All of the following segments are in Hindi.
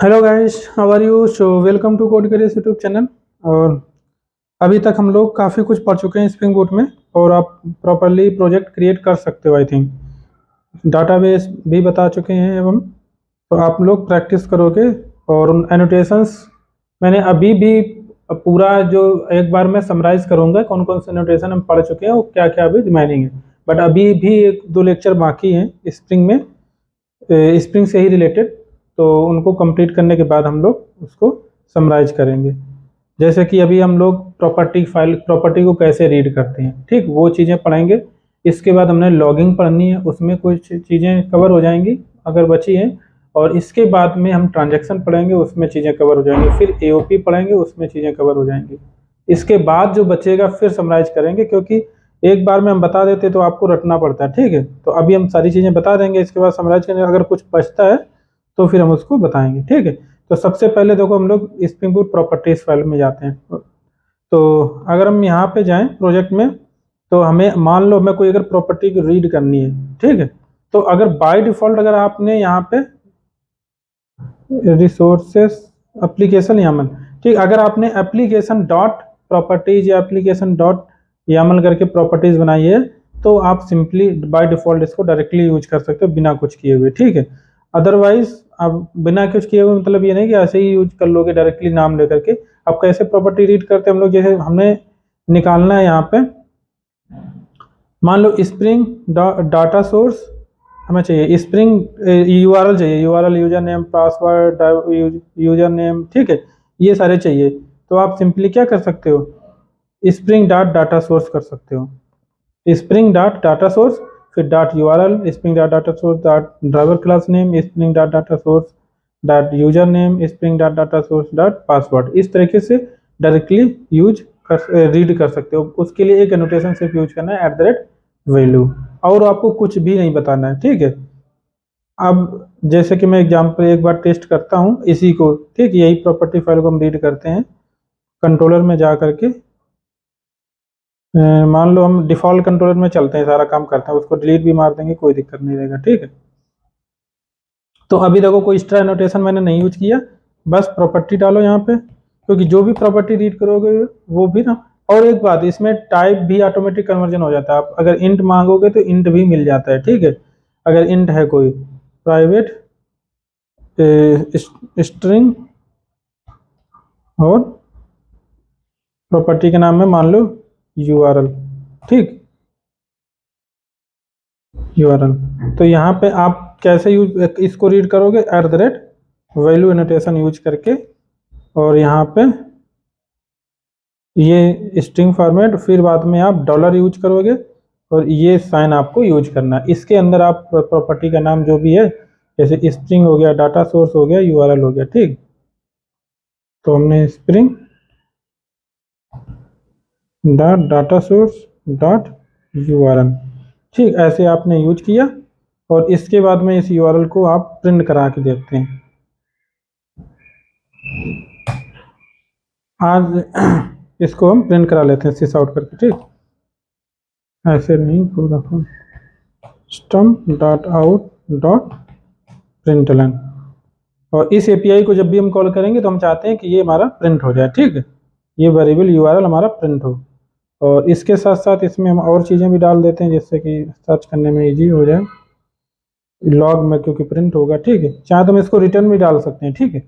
Hello guys, how are you? So welcome to Code Careers YouTube channel. और अभी तक हम लोग काफ़ी कुछ पढ़ चुके हैं स्प्रिंग बूट में। और आप प्रॉपरली प्रोजेक्ट क्रिएट कर सकते हो, आई थिंक। डाटाबेस भी बता चुके हैं एवं तो आप लोग प्रैक्टिस करोगे। और उन एनोटेशंस मैंने अभी भी पूरा जो एक बार मैं समराइज़ करूँगा कौन कौन से एनोटेशन हम पढ़ चुके हैं और क्या क्या अभी रिमेनिंग है। बट अभी भी एक दो लेक्चर बाकी हैं स्प्रिंग में, स्प्रिंग से ही रिलेटेड। तो उनको कंप्लीट करने के बाद हम लोग उसको समराइज करेंगे। जैसे कि अभी हम लोग प्रॉपर्टी को कैसे रीड करते हैं, ठीक, वो चीज़ें पढ़ेंगे। इसके बाद हमने लॉगिंग पढ़नी है, उसमें कुछ चीज़ें कवर हो जाएंगी अगर बची हैं। और इसके बाद में हम ट्रांजैक्शन पढ़ेंगे, उसमें चीज़ें कवर हो जाएंगी। फिर एओपी पढ़ेंगे, उसमें चीज़ें कवर हो जाएंगी। इसके बाद जो बचेगा फिर समराइज करेंगे, क्योंकि एक बार में हम बता देते तो आपको रटना पड़ता है, ठीक है। तो अभी हम सारी चीज़ें बता देंगे, इसके बाद समराइज करेंगे। अगर कुछ बचता है तो फिर हम उसको बताएंगे, ठीक है। तो सबसे पहले देखो, हम लोग स्प्रिंग बूट प्रॉपर्टीज फाइल में जाते हैं। तो अगर हम यहाँ पे जाएं प्रोजेक्ट में, तो हमें मान लो हमें कोई अगर प्रॉपर्टी को रीड करनी है, ठीक है। तो अगर बाय डिफॉल्ट अगर आपने यहाँ पे रिसोर्सेस एप्लीकेशन यामल, ठीक, अगर आपने एप्लीकेशन डॉट प्रॉपर्टीज या एप्लीकेशन डॉट यामल करके प्रॉपर्टीज बनाई है, तो आप सिंपली बाय डिफॉल्ट इसको डायरेक्टली यूज कर सकते हो बिना कुछ किए हुए, ठीक है। अदरवाइज आप बिना कुछ किए हुए मतलब ये नहीं कि ऐसे ही यूज कर लोगे डायरेक्टली नाम लेकर के। आप कैसे प्रॉपर्टी रीड करते हैं हम लोग, जैसे हमें निकालना है यहाँ पे, मान लो स्प्रिंग डाटा सोर्स हमें चाहिए, स्प्रिंग यूआरएल चाहिए, URL user name password user name, ठीक है, ये सारे चाहिए। तो आप सिंपली क्या कर सकते हो, स्प्रिंग डॉट डाटा सोर्स कर सकते हो। स्प्रिंग डॉट डाटा सोर्स, फिर dot URL, spring dot data source dot driver class name, spring dot data source dot user name, spring dot data source dot password. इस तरीके से डायरेक्टली यूज कर रीड कर सकते हो। उसके लिए एक एनोटेशन सिर्फ यूज करना है, @वैल्यू। और आपको कुछ भी नहीं बताना है, ठीक है। अब जैसे कि मैं एग्जांपल एक बार टेस्ट करता हूँ इसी को, ठीक, यही प्रॉपर्टी फाइल को हम रीड करते हैं कंट्रोलर में जा करके। मान लो हम डिफ़ॉल्ट कंट्रोलर में चलते हैं, सारा काम करते हैं, उसको डिलीट भी मार देंगे, कोई दिक्कत नहीं रहेगा, ठीक है। तो अभी देखो कोई एक्स्ट्रा नोटेशन मैंने नहीं यूज किया, बस प्रॉपर्टी डालो यहाँ पे, क्योंकि जो भी प्रॉपर्टी रीड करोगे वो भी ना। और एक बात, इसमें टाइप भी ऑटोमेटिक कन्वर्जन हो जाता है। आप अगर इंट मांगोगे तो इंट भी मिल जाता है, ठीक है। अगर इंट है कोई प्राइवेट स्ट्रिंग और प्रॉपर्टी के नाम में मान लो यूआरएल, ठीक, यूआरएल। तो यहाँ पे आप कैसे यूज इसको रीड करोगे, @वैल्यू एनोटेशन यूज करके। और यहाँ पे ये स्ट्रिंग फॉर्मेट, फिर बाद में आप डॉलर यूज करोगे और ये साइन आपको यूज करना है। इसके अंदर आप प्रॉपर्टी का नाम जो भी है, जैसे स्प्रिंग हो गया, डाटा सोर्स हो गया, यूआरएल हो गया, ठीक। तो हमने spring dot data source dot URL, ठीक, ऐसे आपने यूज किया। और इसके बाद में इस यूआरएल को आप प्रिंट करा के देखते हैं। आज इसको हम प्रिंट करा लेते हैं सिस आउट करके, ठीक, ऐसे नहीं पूरा system dot out dot println. और इस एपीआई को जब भी हम कॉल करेंगे तो हम चाहते हैं कि ये हमारा प्रिंट हो जाए, ठीक है, ये वेरिएबल यूआरएल हमारा प्रिंट हो। और इसके साथ साथ इसमें हम और चीज़ें भी डाल देते हैं, जिससे कि सर्च करने में इजी हो जाए लॉग में, क्योंकि प्रिंट होगा, ठीक है। चाहे तो हम इसको रिटर्न भी डाल सकते हैं, ठीक है।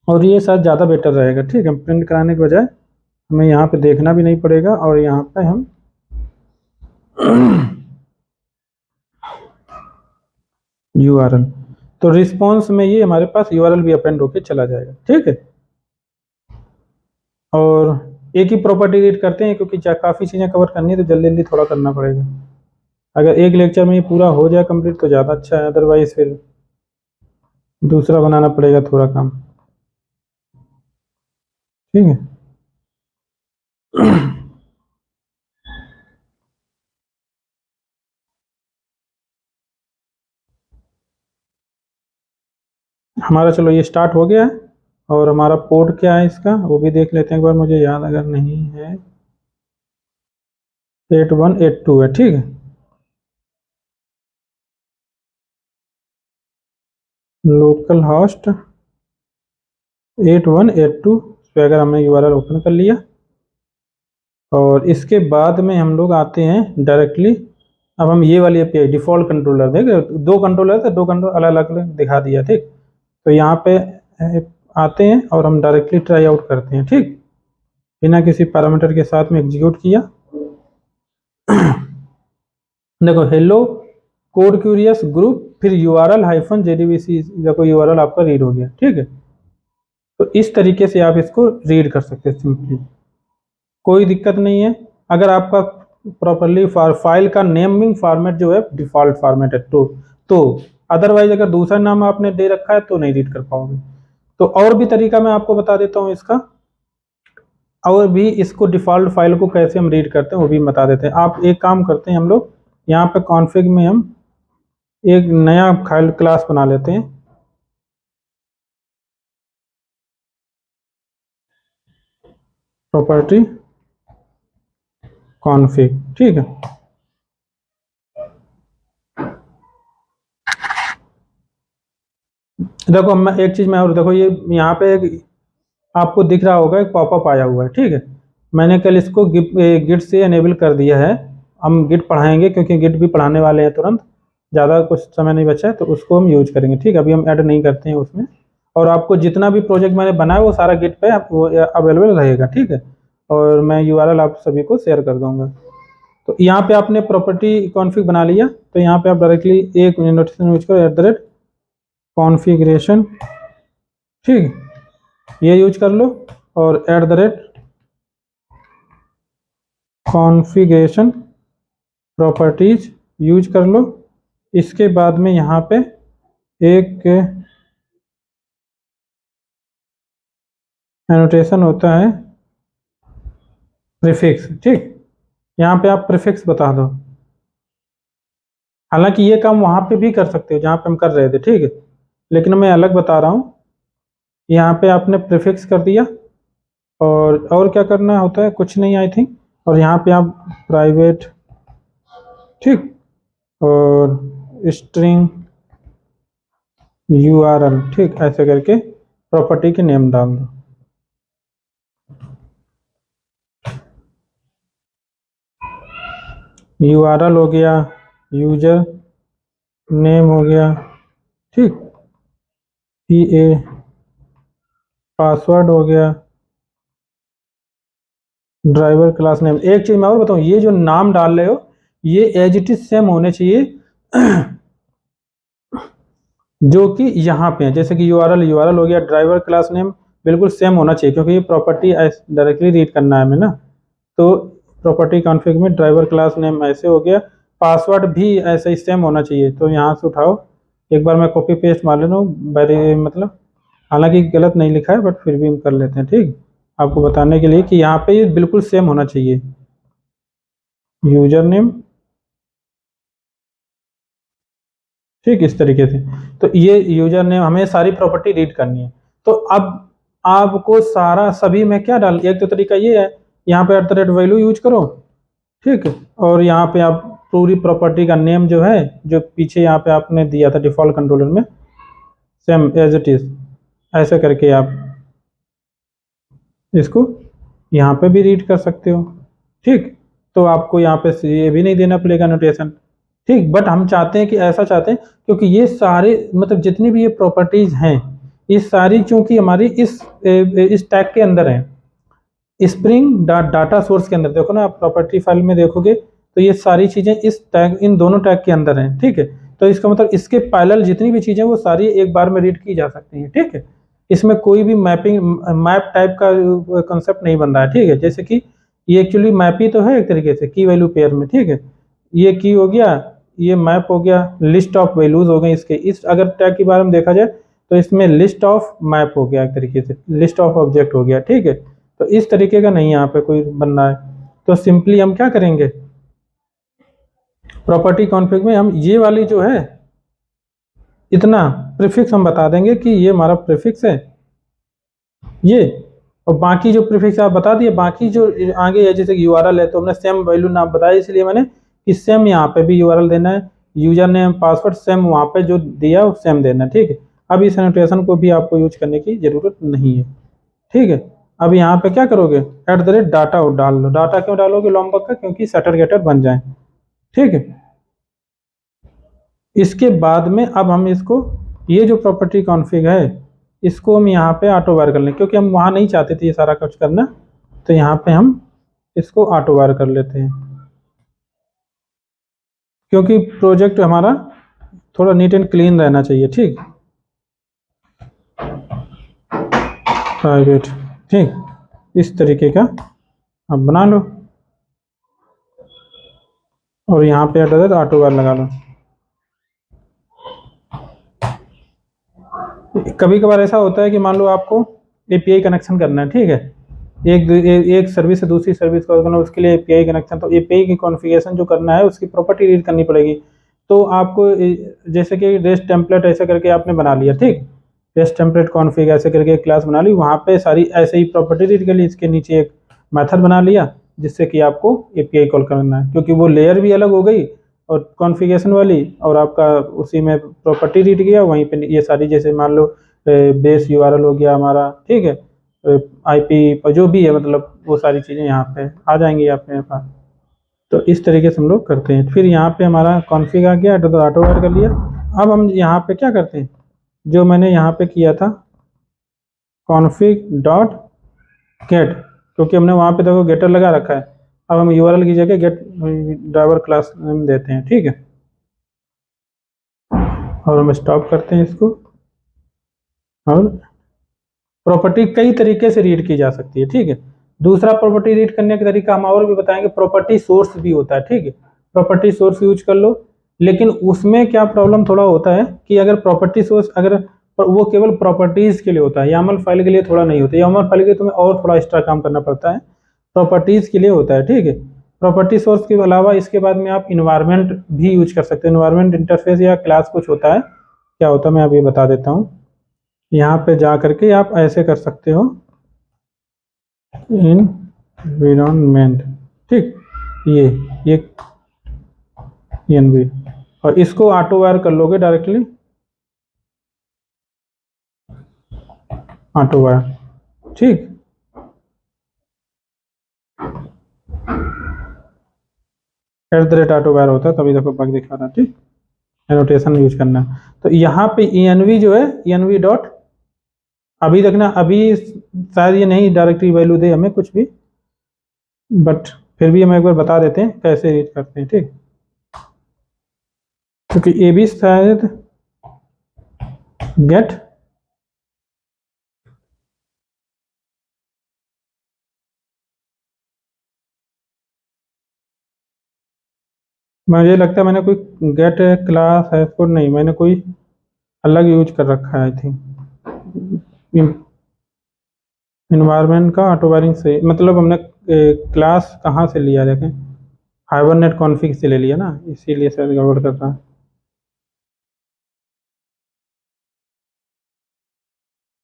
और ये शायद ज़्यादा बेटर रहेगा, ठीक है। प्रिंट कराने के बजाय हमें यहाँ पे देखना भी नहीं पड़ेगा, और यहाँ पे हम यूआरएल, तो रिस्पॉन्स में ये हमारे पास यूआरएल भी अपेंड होके चला जाएगा, ठीक है। और एक ही प्रॉपर्टी रीड करते हैं, क्योंकि काफ़ी चीज़ें कवर करनी है तो जल्दी जल्दी थोड़ा करना पड़ेगा। अगर एक लेक्चर में ये पूरा हो जाए कंप्लीट तो ज़्यादा अच्छा है, अदरवाइज फिर दूसरा बनाना पड़ेगा थोड़ा काम, ठीक है। हमारा चलो ये स्टार्ट हो गया है। और हमारा पोर्ट क्या है इसका वो भी देख लेते हैं एक बार, मुझे याद अगर नहीं है, 8182 है, ठीक है। लोकल होस्ट 8182 पे अगर हमने यूआरएल ओपन कर लिया, और इसके बाद में हम लोग आते हैं डायरेक्टली। अब हम ये वाली एपीआई डिफ़ॉल्ट कंट्रोलर देख, दो कंट्रोलर थे, दो कंट्रोल अलग अलग दिखा दिया, ठीक। तो यहाँ पे आते हैं और हम डायरेक्टली ट्राई आउट करते हैं, ठीक, बिना किसी पैरामीटर के साथ में एग्जीक्यूट किया। देखो हेलो कोड क्यूरियस ग्रुप, फिर यूआरएल हाइफन जेडीबीसी, देखो यूआरएल आपका रीड हो गया, ठीक है। तो इस तरीके से आप इसको रीड कर सकते हैं सिंपली, कोई दिक्कत नहीं है। अगर आपका प्रॉपरली फाइल का नेमिंग फॉर्मेट जो है डिफ़ॉल्ट फॉर्मेट है तो अदरवाइज अगर दूसरा नाम आपने दे रखा है तो नहीं रीड कर पाओगे। तो और भी तरीका मैं आपको बता देता हूँ इसका, और भी इसको डिफ़ॉल्ट फाइल को कैसे हम रीड करते हैं वो भी बता देते हैं। आप एक काम करते हैं, हम लोग यहाँ पे कॉन्फ़िग में हम एक नया फाइल क्लास बना लेते हैं, प्रॉपर्टी कॉन्फ़िग, ठीक है। देखो मैं एक चीज़ मैं और देखो, ये यहाँ पे एक आपको दिख रहा होगा एक पॉपअप आया हुआ है, ठीक है। मैंने कल इसको गिट से एनेबल कर दिया है। हम गिट पढ़ाएंगे क्योंकि गिट भी पढ़ाने वाले हैं तुरंत, ज़्यादा कुछ समय नहीं बचा है, तो उसको हम यूज करेंगे, ठीक है। अभी हम ऐड नहीं करते हैं उसमें, और आपको जितना भी प्रोजेक्ट मैंने बनाया वो सारा गिट पे वो अवेलेबल रहेगा, ठीक है। और मैं यूआरएल आप सभी को शेयर कर दूंगा। तो यहाँ पे आपने प्रॉपर्टी कॉन्फ़िग बना लिया, तो यहाँ पे आप डायरेक्टली एक नोटेशन यूज करो @कॉन्फ़िगरेशन, ठीक, ये यूज कर लो, और कॉन्फ़िगरेशन प्रॉपर्टीज यूज कर लो। इसके बाद में यहाँ पे एक एनोटेशन होता है प्रीफिक्स, ठीक, यहाँ पे आप प्रीफिक्स बता दो। हालांकि ये काम वहाँ पे भी कर सकते हो जहाँ पे हम कर रहे थे, ठीक है, लेकिन मैं अलग बता रहा हूँ। यहाँ पे आपने प्रीफिक्स कर दिया, और क्या करना होता है, कुछ नहीं आई थिंक। और यहाँ पे आप प्राइवेट, ठीक, और स्ट्रिंग यूआरएल, ठीक, ऐसे करके प्रॉपर्टी के नेम डाल दो। यूआरएल हो गया, यूजर नेम हो गया, ठीक, पीए पासवर्ड हो गया, ड्राइवर क्लास नेम। एक चीज़ मैं और बताऊँ, ये जो नाम डाल रहे हो ये एज इट इज सेम होने चाहिए जो कि यहाँ पे है, जैसे कि यूआरएल हो गया, ड्राइवर क्लास नेम बिल्कुल सेम होना चाहिए, क्योंकि ये प्रॉपर्टी डायरेक्टली रीड करना है हमें ना। तो प्रॉपर्टी कॉन्फ़िग में ड्राइवर क्लास नेम ऐसे हो गया, पासवर्ड भी ऐसे ही सेम होना चाहिए। तो यहाँ से उठाओ, एक बार मैं कॉपी पेस्ट मार ले रहा हूँ, मतलब हालांकि गलत नहीं लिखा है, बट फिर भी हम कर लेते हैं, ठीक, आपको बताने के लिए कि यहाँ पे ये बिल्कुल सेम होना चाहिए। यूजर नेम, ठीक, इस तरीके से। तो ये यूजर नेम हमें सारी प्रॉपर्टी रीड करनी है। तो अब आपको सारा सभी में क्या डाल, एक तो तरीका ये है, यहाँ पे @वैल्यू यूज करो, ठीक है, और यहाँ पे आप पूरी प्रॉपर्टी का नेम जो है, जो पीछे यहाँ पे आपने दिया था डिफ़ॉल्ट कंट्रोलर में, सेम एज इट इज ऐसे करके आप इसको यहाँ पे भी रीड कर सकते हो, ठीक। तो आपको यहाँ पे ये भी नहीं देना पड़ेगा नोटेशन, ठीक। बट हम चाहते हैं कि ऐसा चाहते हैं, क्योंकि ये सारे मतलब जितनी भी ये प्रॉपर्टीज हैं, ये सारी चूंकि हमारी इस टैग के अंदर है, स्प्रिंग डाटा सोर्स के अंदर। देखो ना, आप प्रॉपर्टी फाइल में देखोगे तो ये सारी चीज़ें इस टैग, इन दोनों टैग के अंदर हैं, ठीक है। तो इसका मतलब इसके पैरेलल जितनी भी चीज़ें वो सारी एक बार में रीड की जा सकती हैं, ठीक है। इसमें कोई भी मैप टाइप का कंसेप्ट नहीं बन रहा है, ठीक है। जैसे कि ये एक्चुअली मैप ही तो है एक तरीके से, की वैल्यू पेयर में, ठीक है। ये की हो गया, ये मैप हो गया, लिस्ट ऑफ वैल्यूज हो गए इसके। इस अगर टैग के बारे में देखा जाए तो इसमें लिस्ट ऑफ मैप हो गया एक तरीके से, लिस्ट ऑफ ऑब्जेक्ट हो गया, ठीक है। तो इस तरीके का नहीं यहाँ पे कोई बनना है। तो सिंपली हम क्या करेंगे, प्रॉपर्टी कॉन्फ़िग में हम ये वाली जो है इतना प्रीफिक्स हम बता देंगे कि ये हमारा प्रीफिक्स है ये, और बाकी जो प्रीफिक्स आप बता दिए, बाकी जो आगे है जैसे यूआरएल है तो हमने सेम वैल्यू नाम बताया, इसलिए मैंने कि सेम यहाँ पे भी यूआरएल देना है, यूजर नेम पासवर्ड सेम वहाँ पे जो दिया वो सेम देना है, ठीक है। अब इस एनोटेशन को भी आपको यूज करने की ज़रूरत नहीं है, ठीक है। अब यहाँ पे क्या करोगे, डाटा डाल लो। डाटा क्यों डालोगे लॉन्ग बक का, क्योंकि सेटर गेटर बन जाए, ठीक है। इसके बाद में अब हम इसको, ये जो प्रॉपर्टी कॉन्फ़िग है इसको हम यहाँ पे ऑटो वार कर लें, क्योंकि हम वहाँ नहीं चाहते थे ये सारा कुछ करना, तो यहाँ पे हम इसको ऑटो वार कर लेते हैं, क्योंकि प्रोजेक्ट हमारा थोड़ा नीट एंड क्लीन रहना चाहिए, ठीक। प्राइवेट, ठीक, इस तरीके का आप बना लो और यहाँ पे ऑटो वार लगा लो। कभी कभार ऐसा होता है कि मान लो आपको एपीआई कनेक्शन करना है, ठीक है, एक सर्विस से दूसरी सर्विस को करना, उसके लिए एपीआई कनेक्शन, तो एपीआई की कॉन्फ़िगरेशन जो करना है उसकी प्रॉपर्टी रीड करनी पड़ेगी। तो आपको जैसे कि रेस्ट टेम्पलेट ऐसे करके आपने बना लिया, ठीक, रेस्ट टेम्पलेट कॉन्फ़िग ऐसे करके एक क्लास बना ली, वहाँ पे सारी ऐसे ही प्रॉपर्टी रीड कर ली, इसके नीचे एक मेथड बना लिया जिससे कि आपको एपीआई कॉल करना है, क्योंकि वो लेयर भी अलग हो गई और कॉन्फ़िगरेशन वाली, और आपका उसी में प्रॉपर्टी रीड गया, वहीं पे ये सारी, जैसे मान लो बेस यूआरएल हो गया हमारा, ठीक है, आईपी पर जो भी है, मतलब वो सारी चीज़ें यहाँ पे आ जाएंगी आपके पास। तो इस तरीके से हम लोग करते हैं। फिर यहाँ पे हमारा कॉन्फ़िग आ गया, ऑटो वार कर लिया। अब हम यहाँ पे क्या करते हैं, जो मैंने यहाँ पे किया था कॉन्फ़िग डॉट गेट, क्योंकि हमने वहाँ पे देखो गेटर लगा रखा है, अब हम यूआरएल की जगह गेट ड्राइवर क्लास नेम देते हैं, ठीक है, और हम स्टॉप करते हैं इसको। और प्रॉपर्टी कई तरीके से रीड की जा सकती है, ठीक है। दूसरा प्रॉपर्टी रीड करने का तरीका हम और भी बताएंगे, प्रॉपर्टी सोर्स भी होता है, ठीक है, प्रॉपर्टी सोर्स यूज कर लो। लेकिन उसमें क्या प्रॉब्लम थोड़ा होता है कि अगर प्रॉपर्टी सोर्स, अगर वो केवल प्रॉपर्टीज के लिए होता है, यामल फाइल के लिए थोड़ा नहीं होता, यामल फाइल के लिए तुम्हें और थोड़ा एक्स्ट्रा काम करना पड़ता है, प्रॉपर्टीज के लिए होता है, ठीक है। प्रॉपर्टी सोर्स के अलावा इसके बाद में आप इन्वायरमेंट भी यूज कर सकते हो, इन्वायरमेंट इंटरफेस या क्लास कुछ होता है, क्या होता है मैं अभी बता देता हूँ। यहाँ पे जा करके आप ऐसे कर सकते हो, इन्वायरमेंट, ठीक, ये एनवी, और इसको ऑटो वायर कर लोगे डायरेक्टली, ऑटो वायर, ठीक। ऑटो वायर होता है, तभी देखो बग दिखा रहा है, ठीक, एनोटेशन यूज करना है। तो यहाँ पे एनवी जो है, एनवी डॉट, अभी देखना, अभी शायद ये नहीं डायरेक्टली वैल्यू दे हमें कुछ भी, बट फिर भी हम एक बार बता देते हैं कैसे रीड करते हैं, ठीक, क्योंकि ये भी शायद गेट मुझे लगता है मैंने कोई गेट क्लास है इसको, नहीं मैंने कोई अलग यूज कर रखा है आई थिंक। इन्वायरमेंट का ऑटो वायरिंग से मतलब हमने क्लास कहाँ से लिया, देखें हाइबरनेट कॉन्फ़िग से ले लिया ना, इसीलिए शायद गड़बड़ कर रहा है।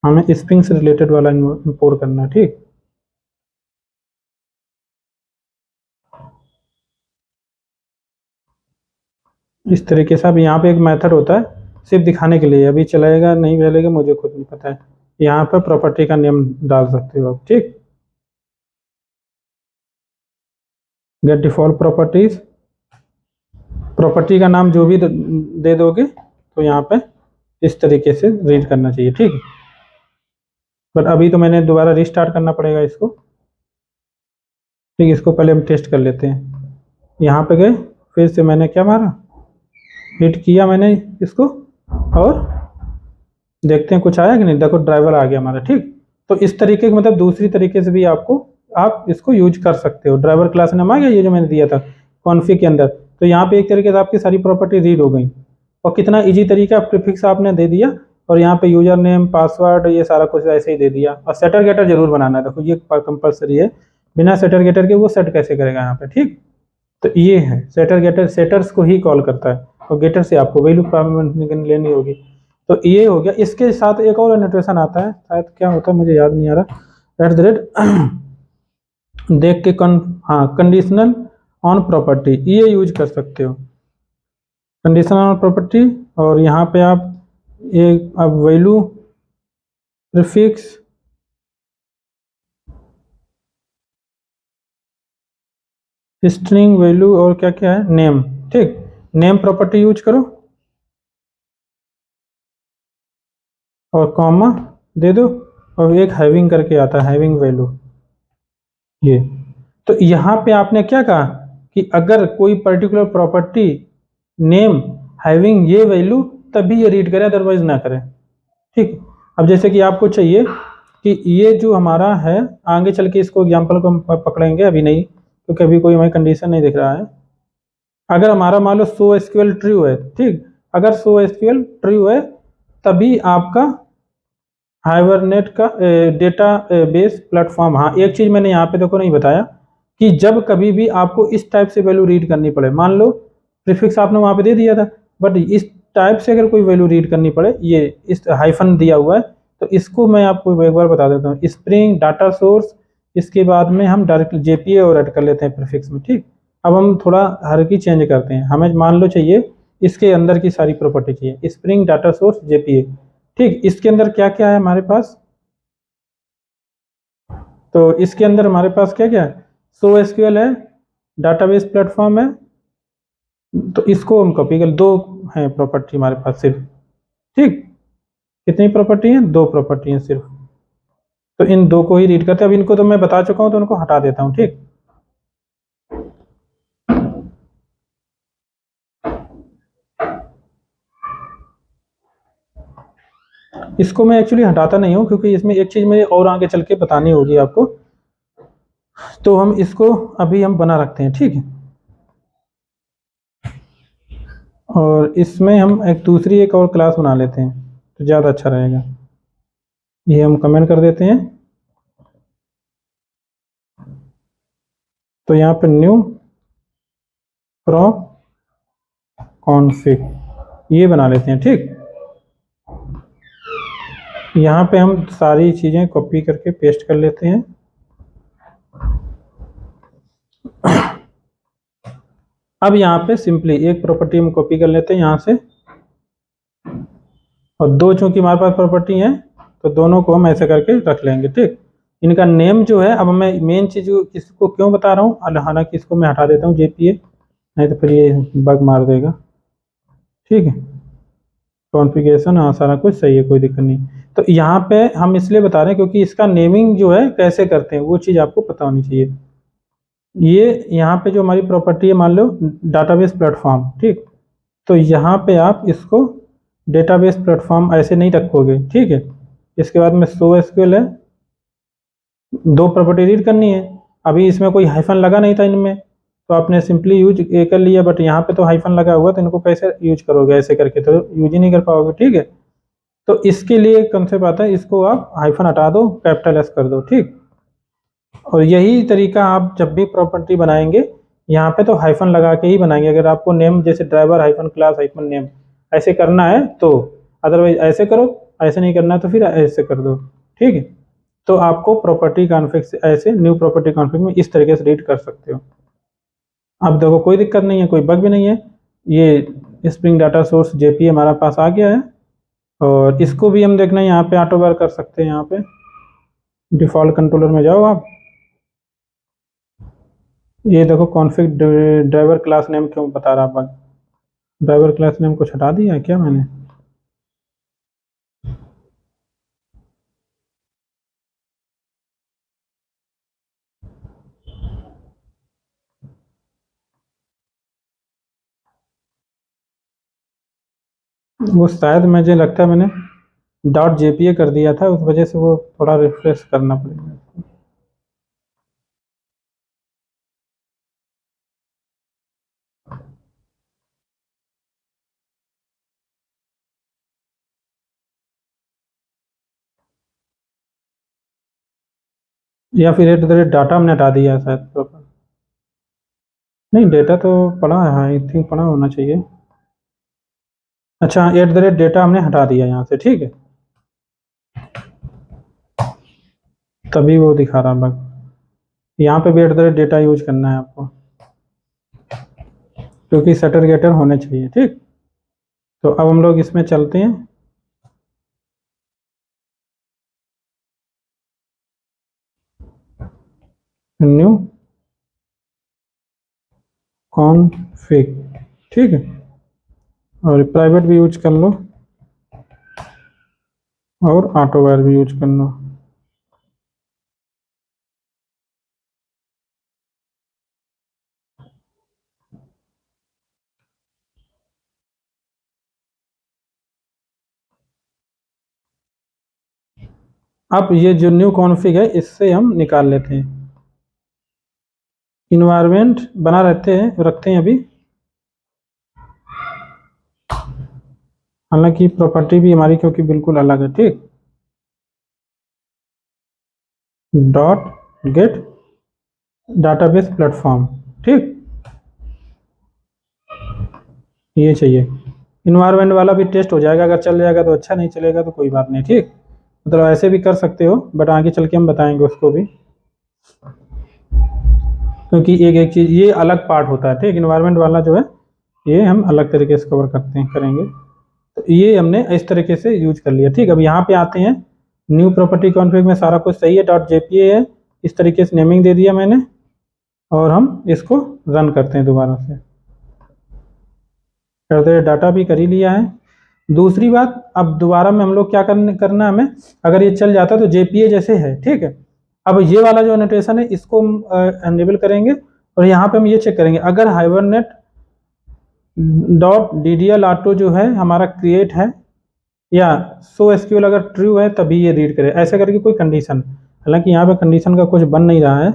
हमें स्प्रिंग से रिलेटेड वाला इंपोर्ट करना है, ठीक। इस तरीके से अब यहाँ पे एक मेथड होता है सिर्फ दिखाने के लिए, अभी चलेगा नहीं चलेगा मुझे खुद नहीं पता है, यहाँ पर प्रॉपर्टी का नेम डाल सकते हो आप, ठीक, गेट डिफॉल्ट प्रॉपर्टीज, प्रॉपर्टी का नाम जो भी दे दोगे तो यहाँ पे इस तरीके से रीड करना चाहिए, ठीक। बट अभी तो मैंने दोबारा रिस्टार्ट करना पड़ेगा इसको, ठीक, इसको पहले हम टेस्ट कर लेते हैं। यहाँ पे गए, फिर से मैंने क्या मारा, हिट किया मैंने इसको, और देखते हैं कुछ आया कि नहीं, देखो ड्राइवर आ गया हमारा, ठीक। तो इस तरीके के मतलब दूसरी तरीके से भी आप इसको यूज कर सकते हो। ड्राइवर क्लास नाम आ गया, ये जो मैंने दिया था कॉन्फ़िग के अंदर, तो यहाँ पे एक तरीके से आपकी सारी प्रॉपर्टी रीड हो गई, और कितना इजी तरीका, प्रीफिक्स आपने दे दिया, और यहाँ पे यूजर नेम पासवर्ड ये सारा कुछ ऐसे ही दे दिया, और सेटर गेटर जरूर बनाना है, देखो ये कंपलसरी है, बिना सेटर गेटर के वो सेट कैसे करेगा यहाँ पे, ठीक। तो ये है सेटर गेटर, सेटर्स को ही कॉल करता है, और गेटर से आपको वैल्यू लेनी होगी। तो ये हो गया, इसके साथ एक और नोटेशन आता है, शायद क्या होता है मुझे याद नहीं आ रहा, देख के हाँ, कंडीशनल ऑन प्रॉपर्टी, ये यूज कर सकते हो, कंडीशनल ऑन प्रॉपर्टी, और यहाँ पे आप एक अब वैल्यू प्रीफिक्स स्ट्रिंग वैल्यू और क्या क्या है नेम, ठीक। नेम प्रॉपर्टी यूज करो और कॉमा दे दो और एक हैविंग करके आता है हैविंग वैल्यू ये। तो यहाँ पे आपने क्या कहा कि अगर कोई पर्टिकुलर प्रॉपर्टी नेम हैविंग ये वैल्यू तभी ये रीड करे, अदरवाइज ना करे, ठीक। अब जैसे कि आपको चाहिए कि ये जो हमारा है आगे चल के इसको एग्जाम्पल को हम पकड़ेंगे, अभी नहीं क्योंकि अभी कोई हमें कंडीशन नहीं दिख रहा है। अगर हमारा मान लो सो एसक्यूएल ट्रू है, ठीक। अगर सो एसक्यूएल ट्रू है तभी आपका हाइबरनेट का डेटा बेस प्लेटफॉर्म, हाँ एक चीज़ मैंने यहाँ पे देखो नहीं बताया कि जब कभी भी आपको इस टाइप से वैल्यू रीड करनी पड़े, मान लो प्रीफिक्स आपने वहाँ पे दे दिया था, बट इस टाइप से अगर कोई वैल्यू रीड करनी पड़े, ये इस हाइफन दिया हुआ है, तो इसको मैं आपको एक बार बता देता हूँ। स्प्रिंग डाटा सोर्स, इसके बाद में हम डायरेक्ट जेपीए और ऐड कर लेते हैं प्रीफिक्स में, ठीक। अब हम थोड़ा हर की चेंज करते हैं, हमें मान लो चाहिए इसके अंदर की सारी प्रॉपर्टी चाहिए, स्प्रिंग डाटा सोर्स जेपीए, ठीक। इसके अंदर क्या क्या है हमारे पास, तो इसके अंदर हमारे पास क्या क्या है, सो एसक्यूएल है, डाटाबेस प्लेटफॉर्म है, तो इसको हम कॉपी कर, दो है प्रॉपर्टी हमारे पास सिर्फ, ठीक। कितनी प्रॉपर्टी है, दो प्रॉपर्टी है सिर्फ, तो इन दो को ही रीड करते हैं। अब इनको तो मैं बता चुका हूं तो उनको हटा देता हूं, ठीक। इसको मैं एक्चुअली हटाता नहीं हूं क्योंकि इसमें एक चीज मुझे और आगे चल के बतानी होगी आपको, तो हम इसको अभी हम बना रखते हैं, ठीक है। और इसमें हम एक दूसरी एक और क्लास बना लेते हैं तो ज़्यादा अच्छा रहेगा। ये हम कमेंट कर देते हैं, तो यहाँ पे न्यू प्रॉप कॉन्फिग ये बना लेते हैं, ठीक। यहाँ पे हम सारी चीज़ें कॉपी करके पेस्ट कर लेते हैं। अब यहाँ पे सिंपली एक प्रॉपर्टी हम कॉपी कर लेते हैं यहाँ से, और दो चूंकि हमारे पास प्रॉपर्टी है तो दोनों को हम ऐसे करके रख लेंगे, ठीक। इनका नेम जो है, अब मैं मेन चीज़ किसको क्यों बता रहा हूँ, हालांकि इसको मैं हटा देता हूँ जेपीए, नहीं तो फिर ये बग मार देगा, ठीक है। कॉन्फ़िगरेशन हाँ सारा कुछ सही है, कोई दिक्कत नहीं। तो यहाँ पे हम इसलिए बता रहे हैं क्योंकि इसका नेमिंग जो है कैसे करते हैं वो चीज़ आपको पता होनी चाहिए। ये यहाँ पे जो हमारी प्रॉपर्टी है, मान लो डाटाबेस प्लेटफॉर्म, ठीक। तो यहाँ पे आप इसको डेटाबेस प्लेटफॉर्म ऐसे नहीं रखोगे, ठीक है। इसके बाद में सो एसक्यूएल है, दो प्रॉपर्टी रीड करनी है। अभी इसमें कोई हाइफन लगा नहीं था इनमें, तो आपने सिंपली यूज ए कर लिया, बट यहाँ पे तो हाइफन लगा हुआ, तो इनको कैसे यूज करोगे, ऐसे करके तो यूज ही नहीं कर पाओगे, ठीक है। तो इसके लिए कंसेप्ट आता है, इसको आप हाइफन हटा दो, कैपिटल एस कर दो, ठीक। और यही तरीका आप जब भी प्रॉपर्टी बनाएंगे यहाँ पे तो हाइफन लगा के ही बनाएंगे। अगर आपको नेम जैसे driver hyphen class hyphen name ऐसे करना है तो, अदरवाइज ऐसे करो, ऐसे नहीं करना है तो फिर ऐसे कर दो, ठीक है। तो आपको प्रॉपर्टी कॉन्फ़िग से ऐसे न्यू प्रॉपर्टी कॉन्फ़िग में इस तरीके से रीड कर सकते हो। अब देखो कोई दिक्कत नहीं है, कोई बग भी नहीं है। ये स्प्रिंग डाटा सोर्स जेपी हमारा पास आ गया है, और इसको भी हम देखना है यहाँ पे ऑटो वर्क कर सकते हैं। यहाँ पे डिफ़ॉल्ट कंट्रोलर में जाओ आप, ये देखो कॉन्फ़िग ड्राइवर क्लास नेम क्यों बता रहा बग, ड्राइवर क्लास नेम कुछ हटा दिया है क्या मैंने, वो शायद मुझे लगता है मैंने डॉट जेपीए कर दिया था, उस वजह से वो थोड़ा रिफ्रेश करना पड़ेगा। या फिर एट द रेट डाटा हमने हटा दिया है शायद प्रॉपर, नहीं डेटा तो पड़ा है, आई थिंक पड़ा होना चाहिए। अच्छा एट द रेट डेटा हमने हटा दिया यहाँ से, ठीक है, तभी वो दिखा रहा बग। यहाँ पे भी at the rate data use करना है आपको, क्योंकि सेटर गेटर होने चाहिए, ठीक। तो अब हम लोग इसमें चलते हैं, न्यू कॉन्फिग, ठीक है, और प्राइवेट भी यूज कर लो और ऑटो वायर भी यूज कर लो। अब ये जो न्यू कॉन्फिग है इससे हम निकाल लेते हैं। इन्वायरमेंट बना रखते हैं अभी, हालांकि प्रॉपर्टी भी हमारी क्योंकि बिल्कुल अलग है, ठीक। डॉट गेट डाटाबेस प्लेटफॉर्म, ठीक, ये चाहिए। इन्वायरमेंट वाला भी टेस्ट हो जाएगा, अगर चल जाएगा तो अच्छा, नहीं चलेगा तो कोई बात नहीं, ठीक। मतलब ऐसे भी कर सकते हो, बट आगे चल के हम बताएंगे उसको भी, क्योंकि एक एक चीज़ ये अलग पार्ट होता है, ठीक। इन्वायरमेंट वाला जो है ये हम अलग तरीके से कवर करेंगे। तो ये हमने इस तरीके से यूज कर लिया, ठीक। अब यहाँ पे आते हैं, न्यू प्रॉपर्टी कॉन्फ़िग में सारा कुछ सही है, डॉट जेपीए है, इस तरीके से नेमिंग दे दिया मैंने, और हम इसको रन करते हैं दोबारा से। करते डाटा भी कर ही लिया है। दूसरी बात, अब दोबारा में हम लोग क्या करना है हमें, अगर ये चल जाता तो जेपीए जैसे है, ठीक है। अब ये वाला जो एनोटेशन है इसको एनेबल करेंगे, और यहाँ पे हम ये चेक करेंगे अगर हाइबरनेट डॉट डीडीएल ऑटो जो है हमारा क्रिएट है या सो एसक्यूएल अगर ट्रू है तभी ये रीड करे, ऐसे करके कोई कंडीशन। हालांकि यहाँ पे कंडीशन का कुछ बन नहीं रहा है,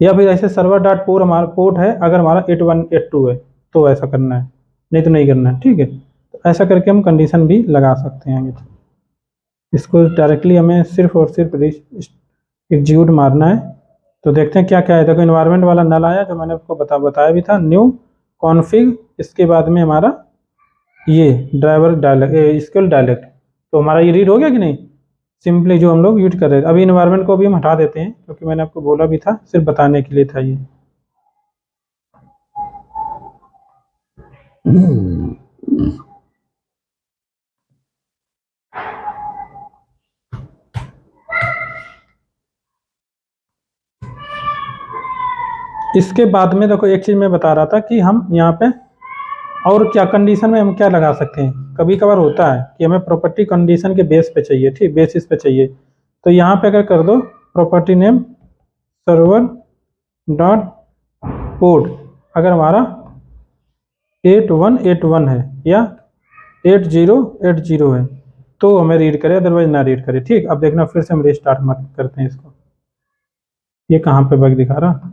या फिर ऐसे सर्वर डॉट पोर्ट हमारा पोर्ट है, अगर हमारा 8182 है तो ऐसा करना है, नहीं तो नहीं करना है, ठीक है। तो ऐसा करके हम कंडीशन भी लगा सकते हैं। इसको डायरेक्टली हमें सिर्फ और सिर्फ एग्जीक्यूट मारना है। तो देखते हैं क्या क्या है। देखो इन्वायरमेंट वाला नल आया जो मैंने आपको बताया भी था, न्यू कॉन्फिग, इसके बाद में हमारा ये ड्राइवर डायलेक्ट स्किल डायलेक्ट, तो हमारा ये रीड हो गया कि नहीं, सिंपली जो हम लोग यूज कर रहे थे। अभी इन्वायरमेंट को भी हम हटा देते हैं क्योंकि मैंने आपको बोला भी था, सिर्फ बताने के लिए था ये। इसके बाद में देखो एक चीज़ मैं बता रहा था कि हम यहाँ पे और क्या कंडीशन में हम क्या लगा सकते हैं। कभी कभार होता है कि हमें प्रॉपर्टी कंडीशन के बेस पे चाहिए, ठीक, बेसिस पे चाहिए। तो यहाँ पे अगर कर दो property name server dot port, अगर हमारा 8181 है या 8080 है तो हमें रीड करे, अदरवाइज ना रीड करे, ठीक। अब देखना फिर से हम रीस्टार्ट मत करते हैं इसको। ये कहाँ पे बग दिखा रहा,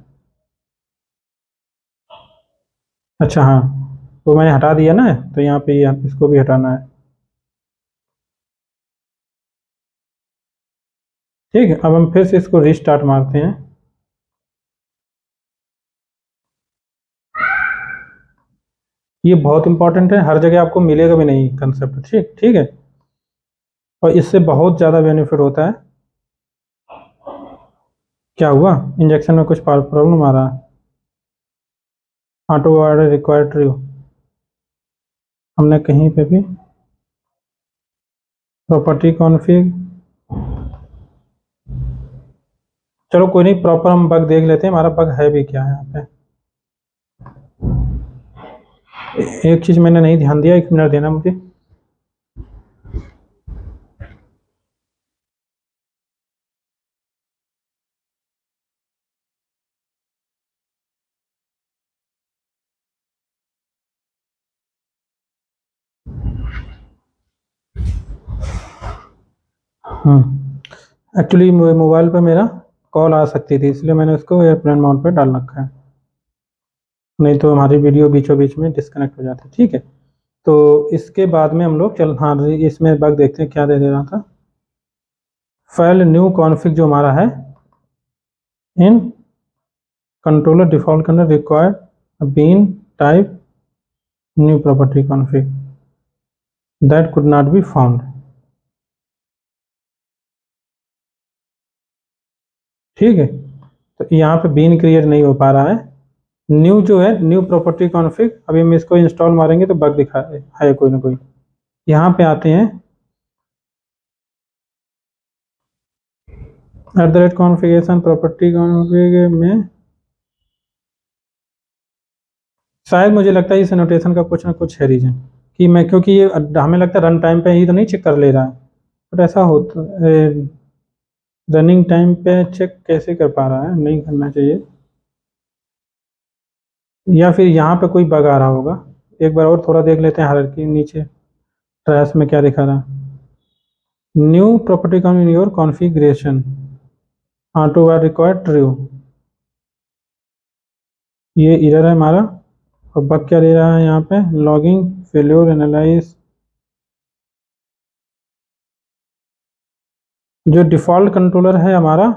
अच्छा हाँ, तो मैंने हटा दिया ना, तो यहाँ पे इसको भी हटाना है, ठीक है। अब हम फिर से इसको रीस्टार्ट मारते हैं। ये बहुत इंपॉर्टेंट है, हर जगह आपको मिलेगा भी नहीं कंसेप्ट, ठीक ठीक है। और इससे बहुत ज़्यादा बेनिफिट होता है। क्या हुआ, इंजेक्शन में कुछ प्रॉब्लम आ रहा है, ऑटो ऑर्डर रिक्वायर्ड ट्रू, हमने कहीं पे भी प्रॉपर्टी कॉन्फ़िग, चलो कोई नहीं, प्रॉपर हम बग देख लेते हैं, हमारा बग है भी क्या है यहाँ पे। एक चीज़ मैंने नहीं ध्यान दिया, 1 मिनट देना मुझे। एक्चुअली मोबाइल पे मेरा कॉल आ सकती थी, इसलिए मैंने उसको एयरप्लेन मोड पे डाल रखा है, नहीं तो हमारी वीडियो बीचों बीच में डिस्कनेक्ट हो जाती है, ठीक है। तो इसके बाद में हम लोग हाँ इसमें बग देखते हैं क्या दे रहा था। फाइल न्यू कॉन्फ़िग जो हमारा है इन कंट्रोलर डिफॉल्ट करना required bean type new property config that could not be found, ठीक है। तो यहाँ पे बीन क्रिएट नहीं हो पा रहा है। न्यू जो है न्यू प्रॉपर्टी कॉन्फ़िग, अभी हम इसको इंस्टॉल मारेंगे तो बग दिखा है कोई ना कोई। यहाँ पे आते हैं, कॉन्फ़िगरेशन प्रॉपर्टी कॉन्फ़िग में शायद मुझे लगता है इस एनोटेशन का कुछ ना कुछ है रीजन कि मैं, क्योंकि ये हमें लगता है रन टाइम पे ही तो नहीं चेक कर ले रहा है, बट ऐसा होता रनिंग टाइम पे चेक कैसे कर पा रहा है, नहीं करना चाहिए, या फिर यहाँ पे कोई बग आ रहा होगा। एक बार और थोड़ा देख लेते हैं हायरार्की नीचे ट्रैश में क्या दिखा रहा है। New property in your configuration auto were required true, ये एरर है हमारा। और बग क्या दे रहा है यहाँ पे, लॉगिंग फेल्योर एनालाइज, जो डिफ़ॉल्ट कंट्रोलर है हमारा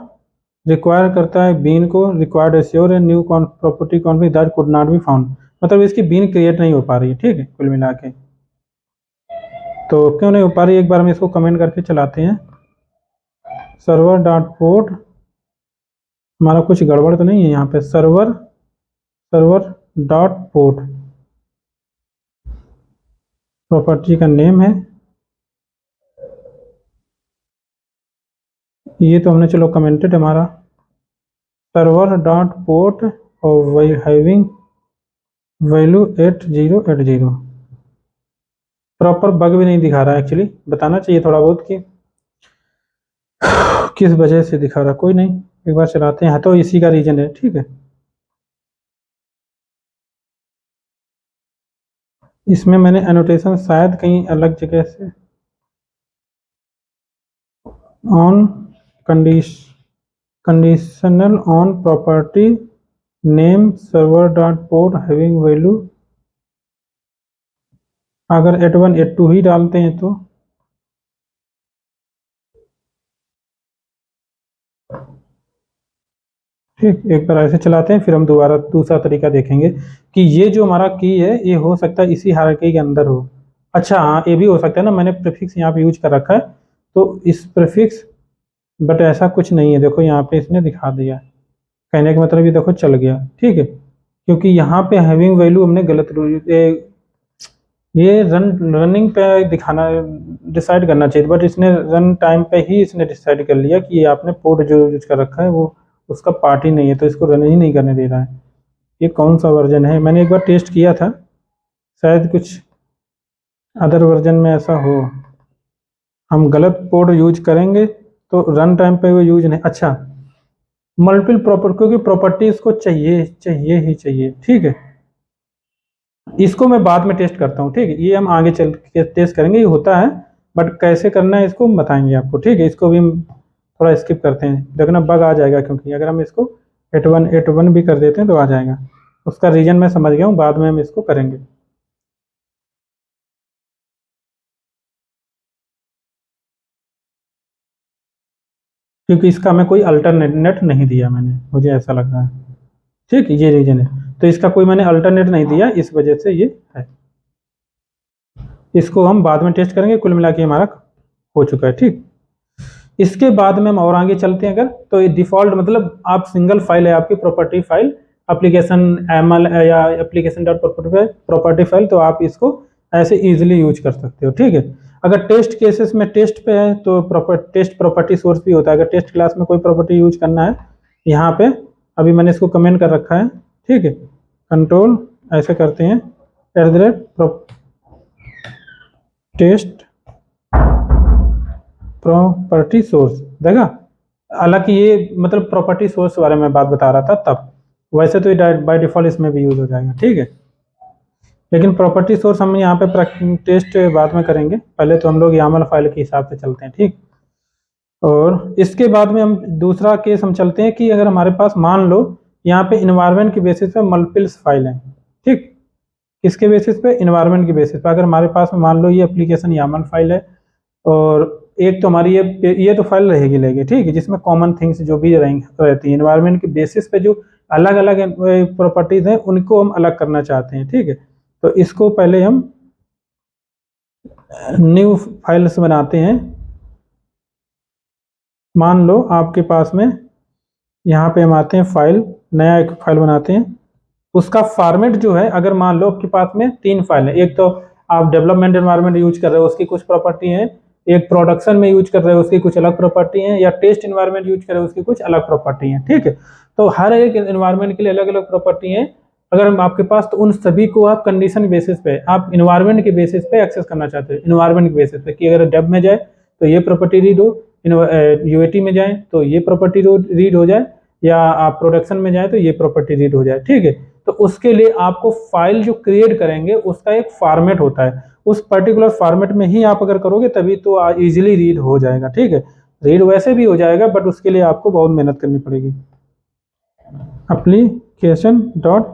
रिक्वायर करता है बीन को, रिक्वायर्ड एश्योर है new property config that could not be found, मतलब इसकी बीन क्रिएट नहीं हो पा रही है, ठीक है, कुल मिला के। तो क्यों नहीं हो पा रही, एक बार हम इसको कमेंट करके चलाते हैं। सर्वर डॉट पोर्ट, हमारा कुछ गड़बड़ तो नहीं है यहाँ पे, सर्वर डॉट पोर्ट प्रॉपर्टी का नेम है, ये तो हमने चलो कमेंटेड हमारा सर्वर डॉट पोर्ट और वही हैविंग वैल्यू 8080, प्रॉपर बग भी नहीं दिखा रहा है, एक्चुअली बताना चाहिए थोड़ा बहुत कि किस वजह से दिखा रहा, कोई नहीं, एक बार चलाते हैं, तो इसी का रीजन है, ठीक है। इसमें मैंने एनोटेशन शायद कहीं अलग जगह से on conditional on property name server dot port having value, अगर 8182 ही डालते हैं तो ठीक, एक बार ऐसे चलाते हैं, फिर हम दोबारा दूसरा तरीका देखेंगे कि ये जो हमारा की है ये हो सकता है इसी हायरार्की के अंदर हो। अच्छा हाँ, ये भी हो सकता है ना, मैंने प्रीफिक्स यहाँ पे यूज कर रखा है, तो इस प्रीफिक्स, बट ऐसा कुछ नहीं है, देखो यहाँ पे इसने दिखा दिया, कहने का मतलब ये देखो चल गया, ठीक है, क्योंकि यहाँ पे हैविंग वैल्यू हमने गलत ये रनिंग पे दिखाना डिसाइड करना चाहिए, बट इसने रन टाइम पे ही इसने डिसाइड कर लिया कि ये आपने पोर्ट जो यूज कर रखा है वो उसका पार्ट ही नहीं है, तो इसको रन ही नहीं करने दे रहा है। ये कौन सा वर्जन है, मैंने एक बार टेस्ट किया था, शायद कुछ अदर वर्जन में ऐसा हो, हम गलत पोर्ट यूज करेंगे तो रन टाइम पे वो यूज नहीं, अच्छा मल्टीपल प्रॉपर्टी, क्योंकि प्रॉपर्टी इसको चाहिए चाहिए ही चाहिए, ठीक है, इसको मैं बाद में टेस्ट करता हूँ, ठीक है, ये हम आगे चल के टेस्ट करेंगे, ये होता है, बट कैसे करना है इसको हम बताएंगे आपको, ठीक है, इसको भी हम थोड़ा स्किप करते हैं, देखना बग आ जाएगा, क्योंकि अगर हम इसको 8181 भी कर देते हैं तो आ जाएगा, उसका रीजन मैं समझ गया हूँ, बाद में हम इसको करेंगे। क्योंकि इसका मैं कोई अल्टरनेट नहीं दिया मैंने, मुझे ऐसा लग रहा है, ठीक है, ये रीजन है, तो इसका कोई मैंने अल्टरनेट नहीं दिया, इस वजह से ये है, इसको हम बाद में टेस्ट करेंगे, कुल मिला के हमारा हो चुका है, ठीक। इसके बाद में हम और आगे चलते हैं, अगर तो ये डिफ़ॉल्ट मतलब आप सिंगल फाइल है आपकी प्रॉपर्टी फाइल एप्लीकेशन एमएल या एप्लीकेशन डॉट प्रॉपर्टी फाइल, तो आप इसको ऐसे इजीली यूज कर सकते हो, ठीक है। अगर टेस्ट केसेस में टेस्ट पे है तो टेस्ट प्रॉपर्टी सोर्स भी होता है, अगर टेस्ट क्लास में कोई प्रॉपर्टी यूज करना है, यहाँ पे अभी मैंने इसको कमेंट कर रखा है, ठीक है, कंट्रोल ऐसे करते हैं टेस्ट प्रॉपर्टी सोर्स देगा, हालांकि ये मतलब प्रॉपर्टी सोर्स के बारे में बात बता रहा था तब, वैसे तो ये बाय डिफॉल्ट इसमें भी यूज हो जाएगा, ठीक है, लेकिन प्रॉपर्टी सोर्स हम यहाँ पे टेस्ट बाद में करेंगे, पहले तो हम लोग यामल फाइल के हिसाब से चलते हैं, ठीक। और इसके बाद में हम दूसरा केस हम चलते हैं कि अगर हमारे पास मान लो यहाँ पे इन्वायरमेंट के बेसिस पे मल्टीपल्स फाइल हैं, ठीक, किसके बेसिस पे, इन्वायरमेंट के बेसिस पे, अगर हमारे पास में मान लो ये एप्लीकेशन यामल फाइल है, और एक तो हमारी ये तो फाइल रहेगी लेगी, ठीक है, जिसमें कॉमन थिंग्स जो भी रहती है, इन्वायरमेंट के बेसिस पे जो अलग अलग प्रॉपर्टीज हैं उनको हम अलग करना चाहते हैं, ठीक है, तो इसको पहले हम न्यू फाइल्स बनाते हैं, मान लो आपके पास में यहाँ पे हम आते हैं फाइल, नया एक फाइल बनाते हैं, उसका फॉर्मेट जो है, अगर मान लो आपके पास में 3 फाइल है, एक तो आप डेवलपमेंट एनवायरनमेंट यूज कर रहे हो उसकी कुछ प्रॉपर्टी है, एक प्रोडक्शन में यूज कर रहे हो उसकी कुछ अलग प्रॉपर्टी है, या टेस्ट इन्वायरमेंट यूज कर रहे हो उसकी कुछ अलग प्रॉपर्टी है, ठीक है। तो हर एक इन्वायरमेंट के लिए अलग अलग प्रॉपर्टी है। अगर हम आपके पास, तो उन सभी को आप कंडीशन बेसिस पे, आप इन्वायरमेंट के बेसिस पे एक्सेस करना चाहते हो, इन्वायरमेंट के बेसिस पे कि अगर डेब में जाए तो ये प्रॉपर्टी रीड हो, यूएटी में जाए तो ये प्रॉपर्टी रीड हो जाए, या आप प्रोडक्शन में जाए तो ये प्रॉपर्टी रीड हो जाए, ठीक है। तो उसके लिए आपको फाइल जो क्रिएट करेंगे उसका एक फॉर्मेट होता है, उस पर्टिकुलर फॉर्मेट में ही आप अगर करोगे तभी तो इजीली रीड हो जाएगा, ठीक है। रीड वैसे भी हो जाएगा बट उसके लिए आपको बहुत मेहनत करनी पड़ेगी। एप्लीकेशन डॉट,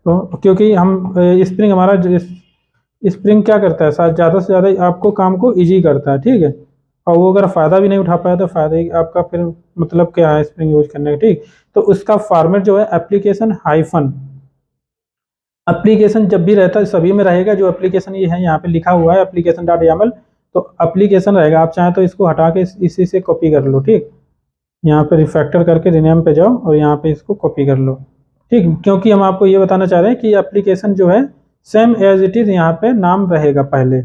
क्योंकि हम स्प्रिंग हमारा स्प्रिंग क्या करता है, ज़्यादा से ज़्यादा आपको काम को ईजी करता है, ठीक है। और वो अगर फ़ायदा भी नहीं उठा पाया तो फ़ायदा ही आपका फिर मतलब क्या है स्प्रिंग यूज करने का, ठीक। तो उसका फॉर्मेट जो है एप्लीकेशन हाइफन, एप्लीकेशन जब भी रहता है सभी में रहेगा, जो एप्लीकेशन ये है यहाँ पे लिखा हुआ है एप्लीकेशन डॉट यामल, तो एप्लीकेशन रहेगा। आप चाहें तो इसको हटा के इसी से कॉपी कर लो, ठीक। यहाँ पे रिफैक्टर करके रिनेम पे जाओ और यहाँ पे इसको कॉपी कर लो, ठीक। क्योंकि हम आपको ये बताना चाह रहे हैं कि एप्लीकेशन जो है सेम एज इट इज़ यहाँ पे नाम रहेगा पहले,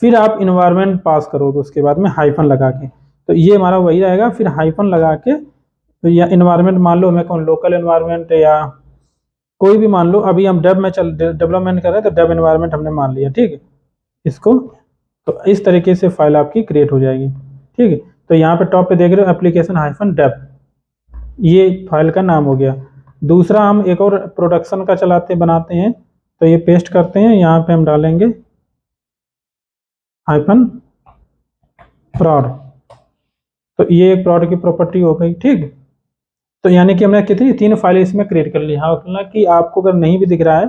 फिर आप इन्वायरमेंट पास करोगे उसके बाद में हाइफन लगा के, तो ये हमारा वही रहेगा। फिर हाइफन लगा के तो या इन्वायरमेंट मान लो हमें कौन लोकल इन्वायरमेंट या कोई भी मान लो, अभी हम डेव में डेवलपमेंट कर रहे हैं तो डेव इन्वायरमेंट हमने मान लिया, ठीक है इसको। तो इस तरीके से फाइल आपकी क्रिएट हो जाएगी, ठीक है। तो यहाँ पे टॉप पे देख रहे हो एप्लीकेशन हाइफन डेव, ये फाइल का नाम हो गया। दूसरा हम एक और प्रोडक्शन का चलाते बनाते हैं, तो ये पेस्ट करते हैं, यहाँ पे हम डालेंगे हाइफन प्रॉड, तो ये एक प्रॉड की प्रॉपर्टी हो गई, ठीक। तो यानी कि हमने कितनी 3 फाइलें इसमें क्रिएट कर ली। हाँ, हालांकि आपको अगर नहीं भी दिख रहा है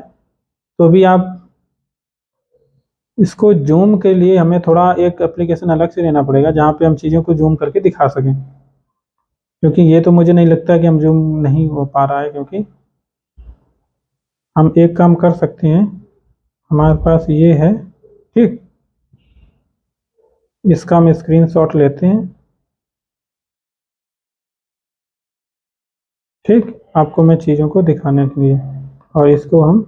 तो भी आप इसको जूम के लिए हमें थोड़ा एक एप्लीकेशन अलग से लेना पड़ेगा जहाँ पे हम चीज़ों को जूम करके दिखा सकें, क्योंकि ये तो मुझे नहीं लगता कि हम जूम नहीं हो पा रहा है। क्योंकि हम एक काम कर सकते हैं, हमारे पास ये है, ठीक, इसका हम स्क्रीनशॉट लेते हैं, ठीक, आपको मैं चीज़ों को दिखाने के लिए, और इसको हम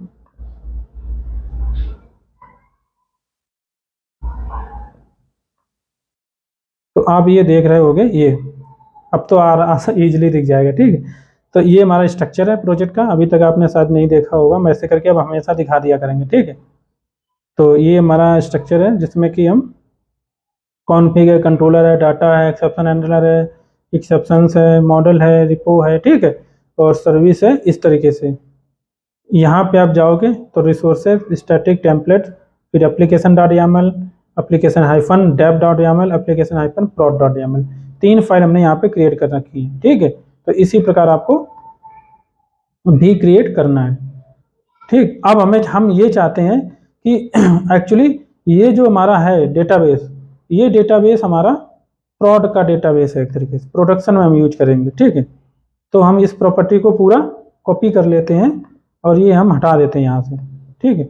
तो आप ये देख रहे होगे, ये अब तो ईजिली दिख जाएगा, ठीक है। तो ये हमारा स्ट्रक्चर है प्रोजेक्ट का, अभी तक आपने शायद नहीं देखा होगा, मैं ऐसे करके अब हमेशा दिखा दिया करेंगे, ठीक है। तो ये हमारा स्ट्रक्चर है जिसमें कि हम कॉन्फ़िग है, कंट्रोलर है, डाटा है, एक्सेप्शन हैंडलर है, एक्सेप्शंस है, मॉडल है, रिपो है, ठीक है, और सर्विस है। इस तरीके से यहाँ पे आप जाओगे तो रिसोर्सेज, स्टैटिक टेम्पलेट, फिर application dot YAML, application hyphen dev dot YAML, application hyphen prod dot YAML, 3 file हमने यहाँ पे क्रिएट कर रखी है, ठीक है। तो इसी प्रकार आपको भी क्रिएट करना है, ठीक। अब हम ये चाहते हैं कि एक्चुअली ये जो हमारा है डेटाबेस, ये डेटाबेस हमारा प्रॉड का डेटाबेस है, एक तरीके से प्रोडक्शन में हम यूज करेंगे, ठीक है। तो हम इस प्रॉपर्टी को पूरा कॉपी कर लेते हैं और ये हम हटा देते हैं यहाँ से, ठीक है।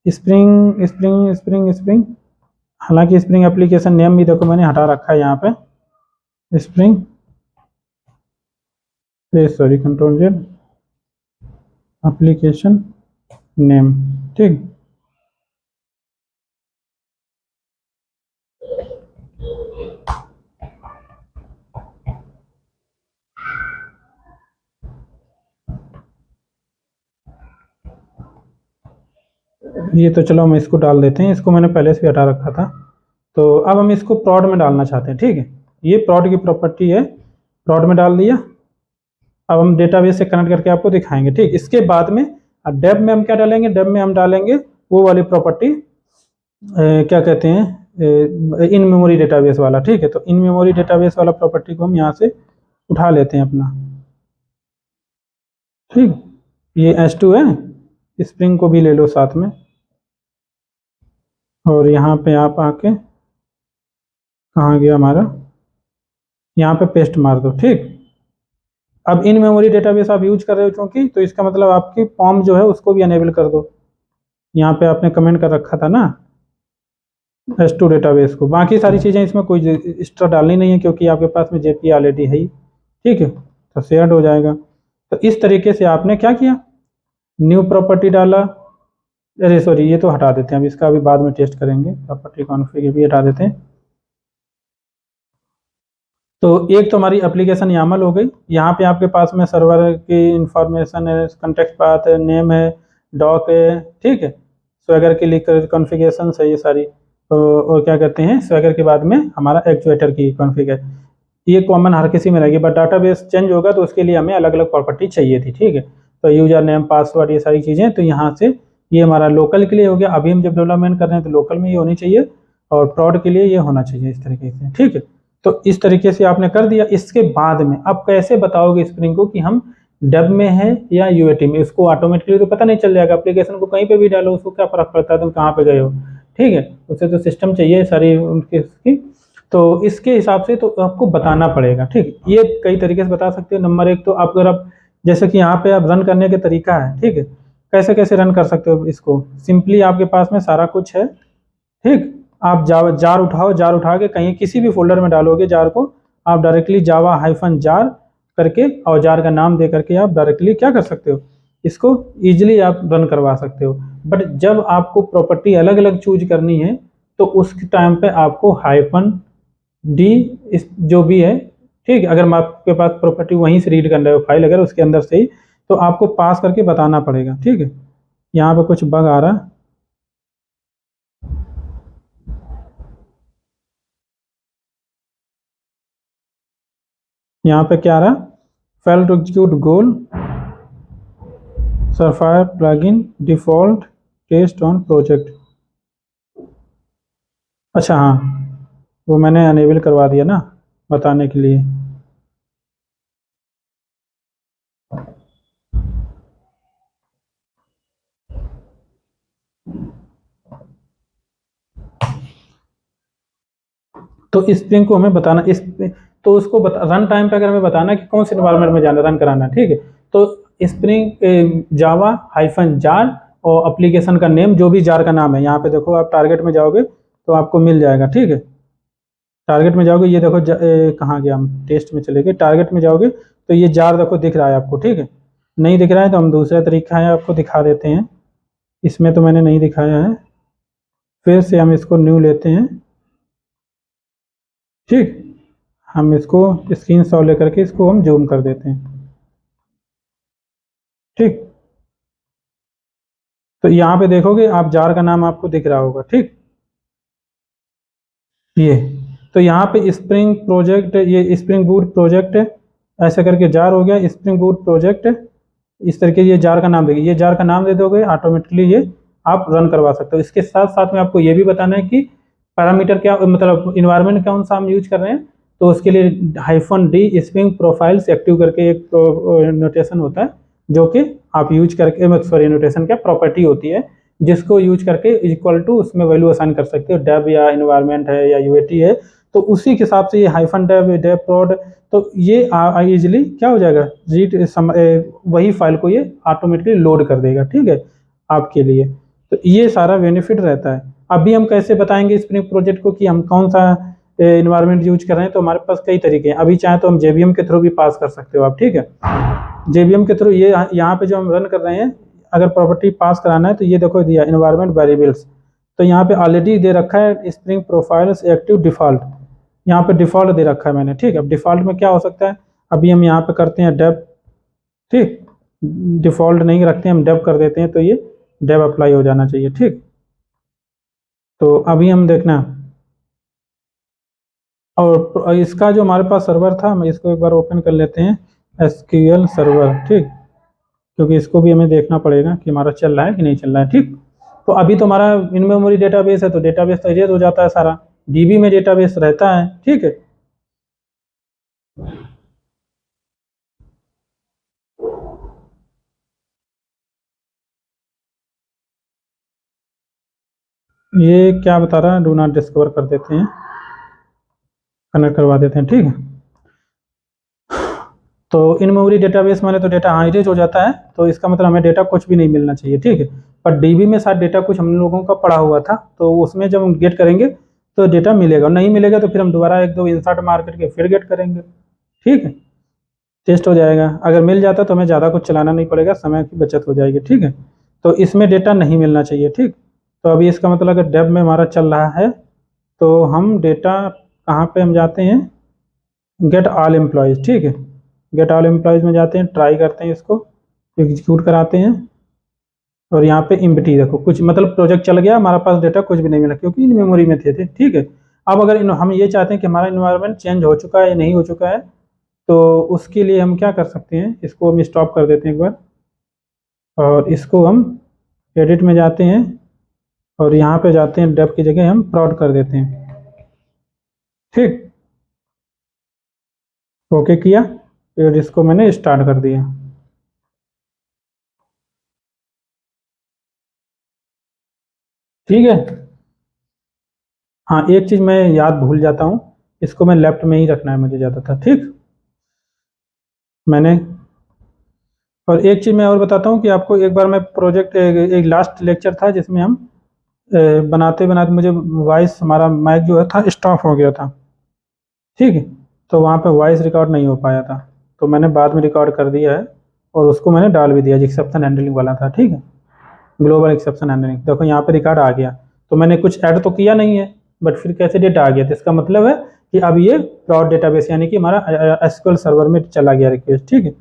स्प्रिंग स्प्रिंग स्प्रिंग स्प्रिंग, हालांकि स्प्रिंग एप्लीकेशन नेम भी देखो मैंने हटा रखा है यहाँ पे, spring sorry control Z application name, ठीक। ये तो चलो हम इसको डाल देते हैं, इसको मैंने पहले से हटा रखा था। तो अब हम इसको प्रॉड में डालना चाहते हैं, ठीक है। ये प्रॉड की प्रॉपर्टी है, प्रॉड में डाल दिया। अब हम डेटाबेस से कनेक्ट करके आपको दिखाएंगे, ठीक। इसके बाद में डेब में हम क्या डालेंगे, डेब में हम डालेंगे वो वाली प्रॉपर्टी, क्या कहते हैं, इन मेमोरी डेटाबेस वाला, ठीक है। तो इन मेमोरी डेटाबेस वाला प्रॉपर्टी को हम यहाँ से उठा लेते हैं अपना, ठीक। ये S2 है, स्प्रिंग को भी ले लो साथ में, और यहाँ पे आप आके कहाँ गया हमारा, यहाँ पे पेस्ट मार दो, ठीक। अब इन मेमोरी डेटाबेस आप यूज कर रहे हो क्योंकि, तो इसका मतलब आपकी फॉर्म जो है उसको भी अनेबल कर दो। यहाँ पे आपने कमेंट कर रखा था ना S2 डेटाबेस को, बाकी सारी चीज़ें इसमें कोई एक्स्ट्रा डालनी नहीं है क्योंकि आपके पास में JP ऑलरेडी है ही, ठीक है। तो शेयर्ड हो जाएगा। तो इस तरीके से आपने क्या किया, न्यू प्रॉपर्टी डाला, अरे सॉरी ये तो हटा देते हैं, अब इसका अभी बाद में टेस्ट करेंगे, प्रॉपर्टी कॉन्फ़िग भी हटा देते हैं। तो एक तो हमारी एप्लीकेशन यामल हो गई। यहाँ पे आपके पास में सर्वर की इंफॉर्मेशन है, कॉन्टेक्स्ट पाथ है, नेम है, डॉक है, ठीक है, स्वैगर की लिख कॉन्फ़िगरेशन है ये सारी। तो और क्या कहते हैं, स्वैगर के बाद में हमारा एक्चुएटर की कॉन्फ़िग है। ये कॉमन हर किसी में रहेगी, बट डाटाबेस चेंज होगा तो उसके लिए हमें अलग अलग प्रॉपर्टी चाहिए थी, ठीक है। तो यूजर नेम, पासवर्ड, ये सारी चीज़ें, तो यहाँ से ये हमारा लोकल के लिए हो गया। अभी हम जब डेवलपमेंट कर रहे हैं तो लोकल में ये होनी चाहिए, और प्रॉड के लिए ये होना चाहिए इस तरीके से, ठीक है। तो इस तरीके से आपने कर दिया। इसके बाद में आप कैसे बताओगे स्प्रिंग को कि हम डेब में है या यूएटी में? इसको ऑटोमेटिकली तो पता नहीं चल जाएगा, एप्लीकेशन को कहीं पे भी डालो, उसको क्या फर्क पड़ता है तुम कहाँ पे गए हो, ठीक है। उसे तो सिस्टम चाहिए सारी उनकी उसकी। तो इसके हिसाब से तो आपको बताना पड़ेगा, ठीक। ये कई तरीके से बता सकते हो। नंबर एक तो आप, अगर आप जैसे कि यहाँ पे आप रन करने के तरीका है, ठीक है, कैसे कैसे रन कर सकते हो इसको। सिंपली आपके पास में सारा कुछ है, ठीक। आप जावा जार उठाओ, जार उठा के कहीं किसी भी फोल्डर में डालोगे जार को, आप डायरेक्टली जावा हाइफन जार करके और जार का नाम दे करके आप डायरेक्टली क्या कर सकते हो, इसको इजीली आप रन करवा सकते हो। बट जब आपको प्रॉपर्टी अलग अलग चूज करनी है तो उस टाइम पे आपको हाइफन डी इस जो भी है, ठीक है, अगर आपके पास प्रॉपर्टी वहीं से रीड कर रहे हो फाइल अगर उसके अंदर से ही, तो आपको पास करके बताना पड़ेगा, ठीक है। यहाँ पे कुछ बग आ रहा है। यहाँ पे क्या आ रहा है, fail to execute goal surefire plugin default test on project. अच्छा हाँ, वो मैंने अनेबल करवा दिया ना बताने के लिए। तो स्प्रिंग को हमें बताना इस, तो उसको रन टाइम पे अगर हमें बताना कि कौन से इन्वायरमेंट में जाना रन कराना, ठीक है। तो स्प्रिंग जावा हाइफन जार और एप्लीकेशन का नेम, जो भी जार का नाम है, यहाँ पे देखो आप टारगेट में जाओगे तो आपको मिल जाएगा, ठीक है। टारगेट में जाओगे, ये देखो कहाँ गया, हम टेस्ट में चले गए, टारगेट में जाओगे तो ये जार देखो दिख रहा है आपको, ठीक है। नहीं दिख रहा है तो हम दूसरा तरीका है आपको दिखा देते हैं। इसमें तो मैंने नहीं दिखाया है, फिर से हम इसको न्यू लेते हैं, ठीक। हम इसको स्क्रीन शॉट लेकर के इसको हम जूम कर देते हैं, ठीक। तो यहाँ पे देखोगे आप जार का नाम आपको दिख रहा होगा, ठीक। ये तो यहाँ पे स्प्रिंग प्रोजेक्ट, ये स्प्रिंग बूट प्रोजेक्ट ऐसे करके जार हो गया, स्प्रिंग बूट प्रोजेक्ट इस तरीके ये जार का नाम देगी, ये जार का नाम दे दोगे ऑटोमेटिकली ये आप रन करवा सकते हो। इसके साथ साथ में आपको ये भी बताना है कि पैरामीटर क्या, मतलब इन्वायरमेंट कौन सा हम यूज कर रहे हैं। तो उसके लिए hyphen D spring profiles active करके एक नोटेशन होता है, जो कि आप यूज करके, सॉरी नोटेशन क्या प्रॉपर्टी होती है, जिसको यूज करके इक्वल टू उसमें वैल्यू असाइन कर सकते हो, डेब या इन्वायरमेंट है या यूएटी है। तो उसी के हिसाब से ये हाइफन डेब डेब प्रोड, तो ये इजीली क्या हो जाएगा, रीड वही फाइल को ये ऑटोमेटिकली लोड कर देगा, ठीक है, आपके लिए। तो ये सारा बेनिफिट रहता है। अभी हम कैसे बताएंगे स्प्रिंग प्रोजेक्ट को कि हम कौन सा इन्वायरमेंट यूज कर रहे हैं। तो हमारे पास कई तरीके हैं, अभी चाहे तो हम जेवीएम के थ्रू भी पास कर सकते हो आप, ठीक है। जेवीएम के थ्रू ये यहाँ पे जो हम रन कर रहे हैं, अगर प्रॉपर्टी पास कराना है तो ये देखो दिया इन्वायरमेंट वेरिएबल्स, तो यहाँ पे ऑलरेडी दे रखा है स्प्रिंग प्रोफाइल्स एक्टिव डिफॉल्ट, यहाँ पे डिफॉल्ट दे रखा है मैंने, ठीक है। अब डिफॉल्ट में क्या हो सकता है, अभी हम यहाँ पे करते हैं डेब, ठीक। डिफॉल्ट नहीं रखते हम डेब कर देते हैं, तो ये डेब अप्लाई हो जाना चाहिए, ठीक। तो अभी हम देखना, और इसका जो हमारे पास सर्वर था, हम इसको एक बार ओपन कर लेते हैं, एसक्यूएल सर्वर, ठीक, क्योंकि इसको भी हमें देखना पड़ेगा कि हमारा चल रहा है कि नहीं चल रहा है, ठीक। तो अभी तो हमारा इन मेमोरी डेटाबेस है, तो डेटाबेस तो एरेज हो जाता है सारा, डीबी में डेटाबेस रहता है, ठीक है। ये क्या बता रहा है, डू नॉट डिस्कवर कर देते हैं, कनेक्ट करवा देते हैं, ठीक है। तो इन मेमोरी डेटाबेस माने तो डेटा हाँ इरेज हो जाता है, तो इसका मतलब हमें डेटा कुछ भी नहीं मिलना चाहिए, ठीक है। पर डीबी में साथ डेटा कुछ हम लोगों का पड़ा हुआ था, तो उसमें जब हम गेट करेंगे तो डेटा मिलेगा, नहीं मिलेगा तो फिर हम दोबारा एक दो इंसर्ट मार करके फिर गेट करेंगे, ठीक है। टेस्ट हो जाएगा, अगर मिल जाता तो हमें ज़्यादा कुछ चलाना नहीं पड़ेगा, समय की बचत हो जाएगी, ठीक है। तो इसमें डेटा नहीं मिलना चाहिए, ठीक। तो अभी इसका मतलब अगर डेब में हमारा चल रहा है तो हम डेटा कहाँ पे हम जाते हैं, गेट ऑल एम्प्लॉयज़, ठीक है। गेट ऑल एम्प्लॉयज़ में जाते हैं, ट्राई करते हैं, इसको एग्जीक्यूट कराते हैं और यहाँ पे एम्प्टी देखो कुछ मतलब प्रोजेक्ट चल गया, हमारा पास डेटा कुछ भी नहीं मिला क्योंकि इन मेमोरी में थे, ठीक है। अब अगर हम ये चाहते हैं कि हमारा इन्वायरमेंट चेंज हो चुका है या नहीं हो चुका है, तो उसके लिए हम क्या कर सकते हैं, इसको हम स्टॉप कर देते हैं एक बार और इसको हम एडिट में जाते हैं और यहाँ पे जाते हैं, डेप की जगह हम प्लॉट कर देते हैं, ठीक। ओके किया और इसको मैंने स्टार्ट कर दिया, ठीक है। हाँ, एक चीज़ मैं याद भूल जाता हूँ, इसको मैं लेफ्ट में ही रखना है मुझे ज़्यादा था, ठीक। मैंने और एक चीज़ मैं और बताता हूँ कि आपको एक बार मैं प्रोजेक्ट एक लास्ट लेक्चर था जिसमें हम बनाते बनाते मुझे वॉइस हमारा माइक जो है था स्टॉप हो गया था, ठीक है। तो वहाँ पे वॉइस रिकॉर्ड नहीं हो पाया था, तो मैंने बाद में रिकॉर्ड कर दिया है और उसको मैंने डाल भी दिया, एक्सेप्शन हैंडलिंग वाला था, ठीक है। ग्लोबल एक्सेप्शन हैंडलिंग, देखो यहाँ पे रिकॉर्ड आ गया, तो मैंने कुछ ऐड तो किया नहीं है बट फिर कैसे डेटा आ गया, तो इसका मतलब है कि अब ये क्लाउड डेटाबेस यानी कि हमारा एसक्यूएल सर्वर में चला गया रिक्वेस्ट, ठीक है।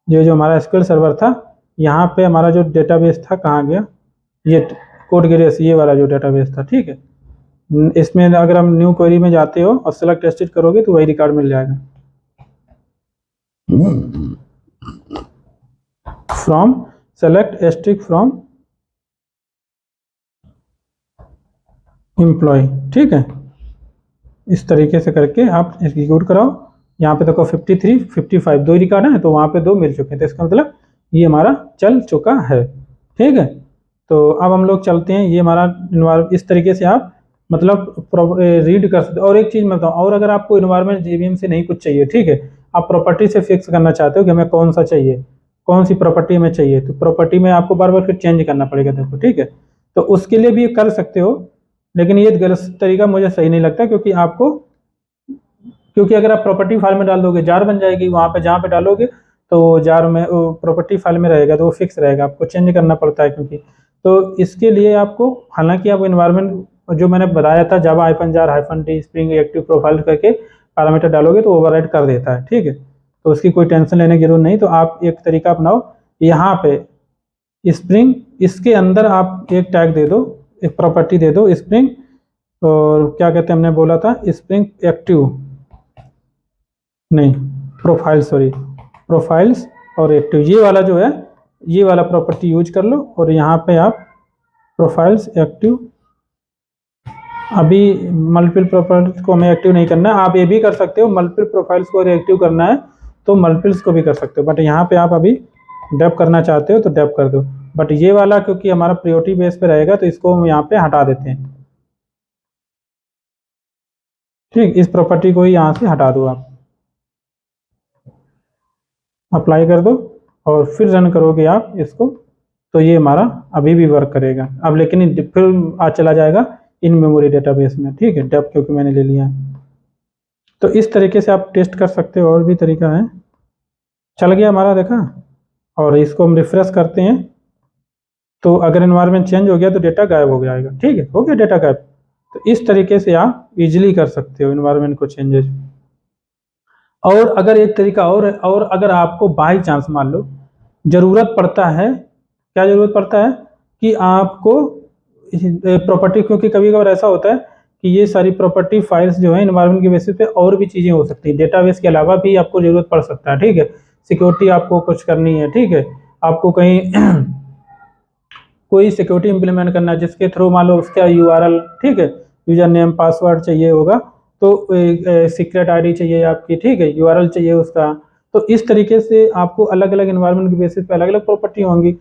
ये जो हमारा एसक्यूएल सर्वर था, यहाँ पे हमारा जो डेटाबेस था कहाँ गया, ये कोडगिरेस, ये वाला जो डेटाबेस था, ठीक है। इसमें अगर हम न्यू क्वेरी में जाते हो और सेलेक्ट टेस्टेड करोगे तो वही रिकॉर्ड मिल जाएगा, from select asterisk from employ, ठीक है। इस तरीके से करके आप एग्जीक्यूट कराओ। यहाँ पे देखो 53 55 दो ही रिकॉर्ड है, तो वहाँ पे दो मिल चुके हैं, तो इसका मतलब ये हमारा चल चुका है, ठीक है। तो अब हम लोग चलते हैं, ये हमारा इस तरीके से आप मतलब रीड कर सकते हो। और एक चीज़ मैं बताऊँ, और अगर आपको इन्वायरमेंट जेवीएम से नहीं कुछ चाहिए, ठीक है, आप प्रॉपर्टी से फिक्स करना चाहते हो कि हमें कौन सा चाहिए, कौन सी प्रॉपर्टी हमें चाहिए, तो प्रॉपर्टी में आपको बार बार फिर चेंज करना पड़ेगा, देखो, ठीक है। तो उसके लिए भी कर सकते हो, लेकिन ये गलत तरीका मुझे सही नहीं लगता, क्योंकि अगर आप प्रॉपर्टी फाइल में डाल दोगे जार बन जाएगी, वहाँ पे जहाँ पे डालोगे तो जार में प्रॉपर्टी फाइल में रहेगा, तो वो फिक्स रहेगा, आपको चेंज करना पड़ता है क्योंकि। तो इसके लिए आपको, हालांकि आप इन्वायरमेंट जो मैंने बताया था जावा -jar -d spring active profile करके पैरामीटर डालोगे तो ओवरराइड कर देता है, ठीक है। तो उसकी कोई टेंशन लेने की जरूरत नहीं। तो आप एक तरीका अपनाओ, यहाँ पे स्प्रिंग, इसके अंदर आप एक टैग दे दो, एक प्रॉपर्टी दे दो स्प्रिंग, और क्या कहते हैं हमने बोला था, स्प्रिंग एक्टिव नहीं, प्रोफाइल, सॉरी, प्रोफाइल्स और एक्टिव, ये वाला जो है, ये वाला प्रॉपर्टी यूज कर लो। और यहाँ पे आप प्रोफाइल्स एक्टिव, अभी मल्टीपल प्रोफाइल्स को हमें एक्टिव नहीं करना है, आप ये भी कर सकते हो, मल्टीपल प्रोफाइल्स को एक्टिव करना है तो मल्टीपल्स को भी कर सकते हो, बट यहाँ पे आप अभी डेप करना चाहते हो तो डेप कर दो। बट ये वाला क्योंकि हमारा प्रायोरिटी बेस पे रहेगा तो इसको हम यहाँ पे हटा देते हैं, ठीक। इस प्रॉपर्टी को ही यहाँ से हटा दो, आप अप्लाई कर दो और फिर रन करोगे आप इसको, तो ये हमारा अभी भी वर्क करेगा अब, लेकिन फिर आज चला जाएगा इन मेमोरी डेटाबेस में, ठीक है, डेप क्योंकि मैंने ले लिया है। तो इस तरीके से आप टेस्ट कर सकते हो, और भी तरीका है। चल गया हमारा, देखा। और इसको हम रिफ्रेश करते हैं, तो अगर एनवायरनमेंट चेंज हो गया तो डेटा गायब हो जाएगा, ठीक है, हो गया डेटा गायब। तो इस तरीके से आप इजीली कर सकते हो एनवायरनमेंट को चेंजेस। और अगर एक तरीका और अगर आपको बाई चांस मान लो ज़रूरत पड़ता है, क्या ज़रूरत पड़ता है कि आपको प्रॉपर्टी, क्योंकि कभी कभार ऐसा होता है कि ये सारी प्रॉपर्टी फाइल्स जो है एनवायरनमेंट के बेसिस पे और भी चीज़ें हो सकती है, डेटाबेस के अलावा भी आपको ज़रूरत पड़ सकता है, ठीक है। सिक्योरिटी आपको कुछ करनी है, ठीक है, आपको कहीं कोई सिक्योरिटी इंप्लीमेंट करना है जिसके थ्रू मान लो उसका यूआरएल, ठीक है, यूजर नेम पासवर्ड चाहिए होगा, तो सीक्रेट आईडी चाहिए आपकी, ठीक है, यूआरएल चाहिए उसका। तो इस तरीके से आपको अलग अलग एनवायरनमेंट के बेसिस पे अलग अलग प्रॉपर्टी होंगी।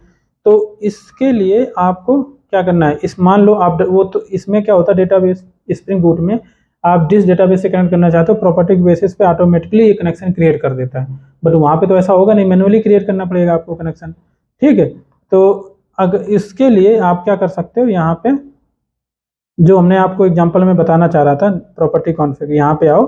तो इसके लिए आपको क्या करना है, इस मान लो आप वो, तो इसमें क्या होता है डेटाबेस स्प्रिंग बूट में, आप जिस डेटाबेस से कनेक्ट करना चाहते हो प्रॉपर्टी के बेसिस पे ऑटोमेटिकली ये कनेक्शन क्रिएट कर देता है, बट वहाँ पे तो ऐसा होगा नहीं, मैनुअली क्रिएट करना पड़ेगा आपको कनेक्शन, ठीक है। तो अगर इसके लिए आप क्या कर सकते हो, यहाँ पे जो हमने आपको एग्जांपल में बताना चाह रहा था प्रॉपर्टी कॉन्फ़िगर, यहाँ पे आओ,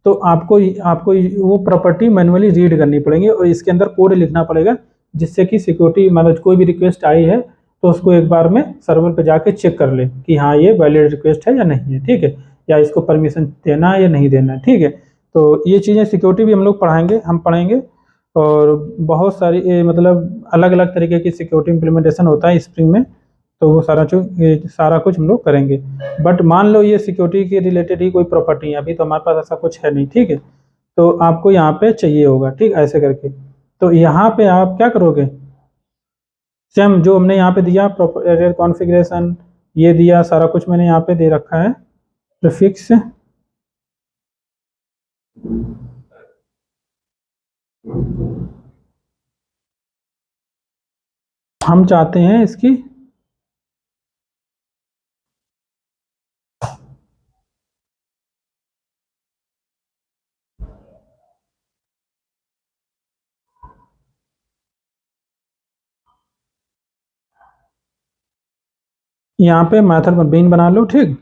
तो आपको आपको वो प्रॉपर्टी मैनुअली रीड करनी पड़ेगी और इसके अंदर कोड लिखना पड़ेगा, जिससे कि सिक्योरिटी मतलब कोई भी रिक्वेस्ट आई है तो उसको एक बार में सर्वर पे जाके चेक कर ले कि हाँ ये वैलिड रिक्वेस्ट है या नहीं है, ठीक है, या इसको परमिशन देना है या नहीं देना है, ठीक है। तो ये चीज़ें सिक्योरिटी भी हम लोग पढ़ेंगे और बहुत सारी मतलब अलग अलग तरीके की सिक्योरिटी इम्प्लीमेंटेशन होता है स्प्रिंग में, तो वो सारा कुछ हम लोग करेंगे। बट मान लो ये सिक्योरिटी के रिलेटेड ही कोई प्रॉपर्टी है, अभी तो हमारे पास ऐसा कुछ है नहीं, ठीक है। तो आपको यहाँ पे चाहिए होगा, ठीक, ऐसे करके। तो यहाँ पे आप क्या करोगे, सेम जो हमने यहाँ पे दिया एरियर कॉन्फ़िगरेशन, ये दिया सारा कुछ मैंने यहाँ पे दे रखा है प्रीफिक्स। हम चाहते हैं इसकी यहाँ पे मेथड बीन बना लो, ठीक,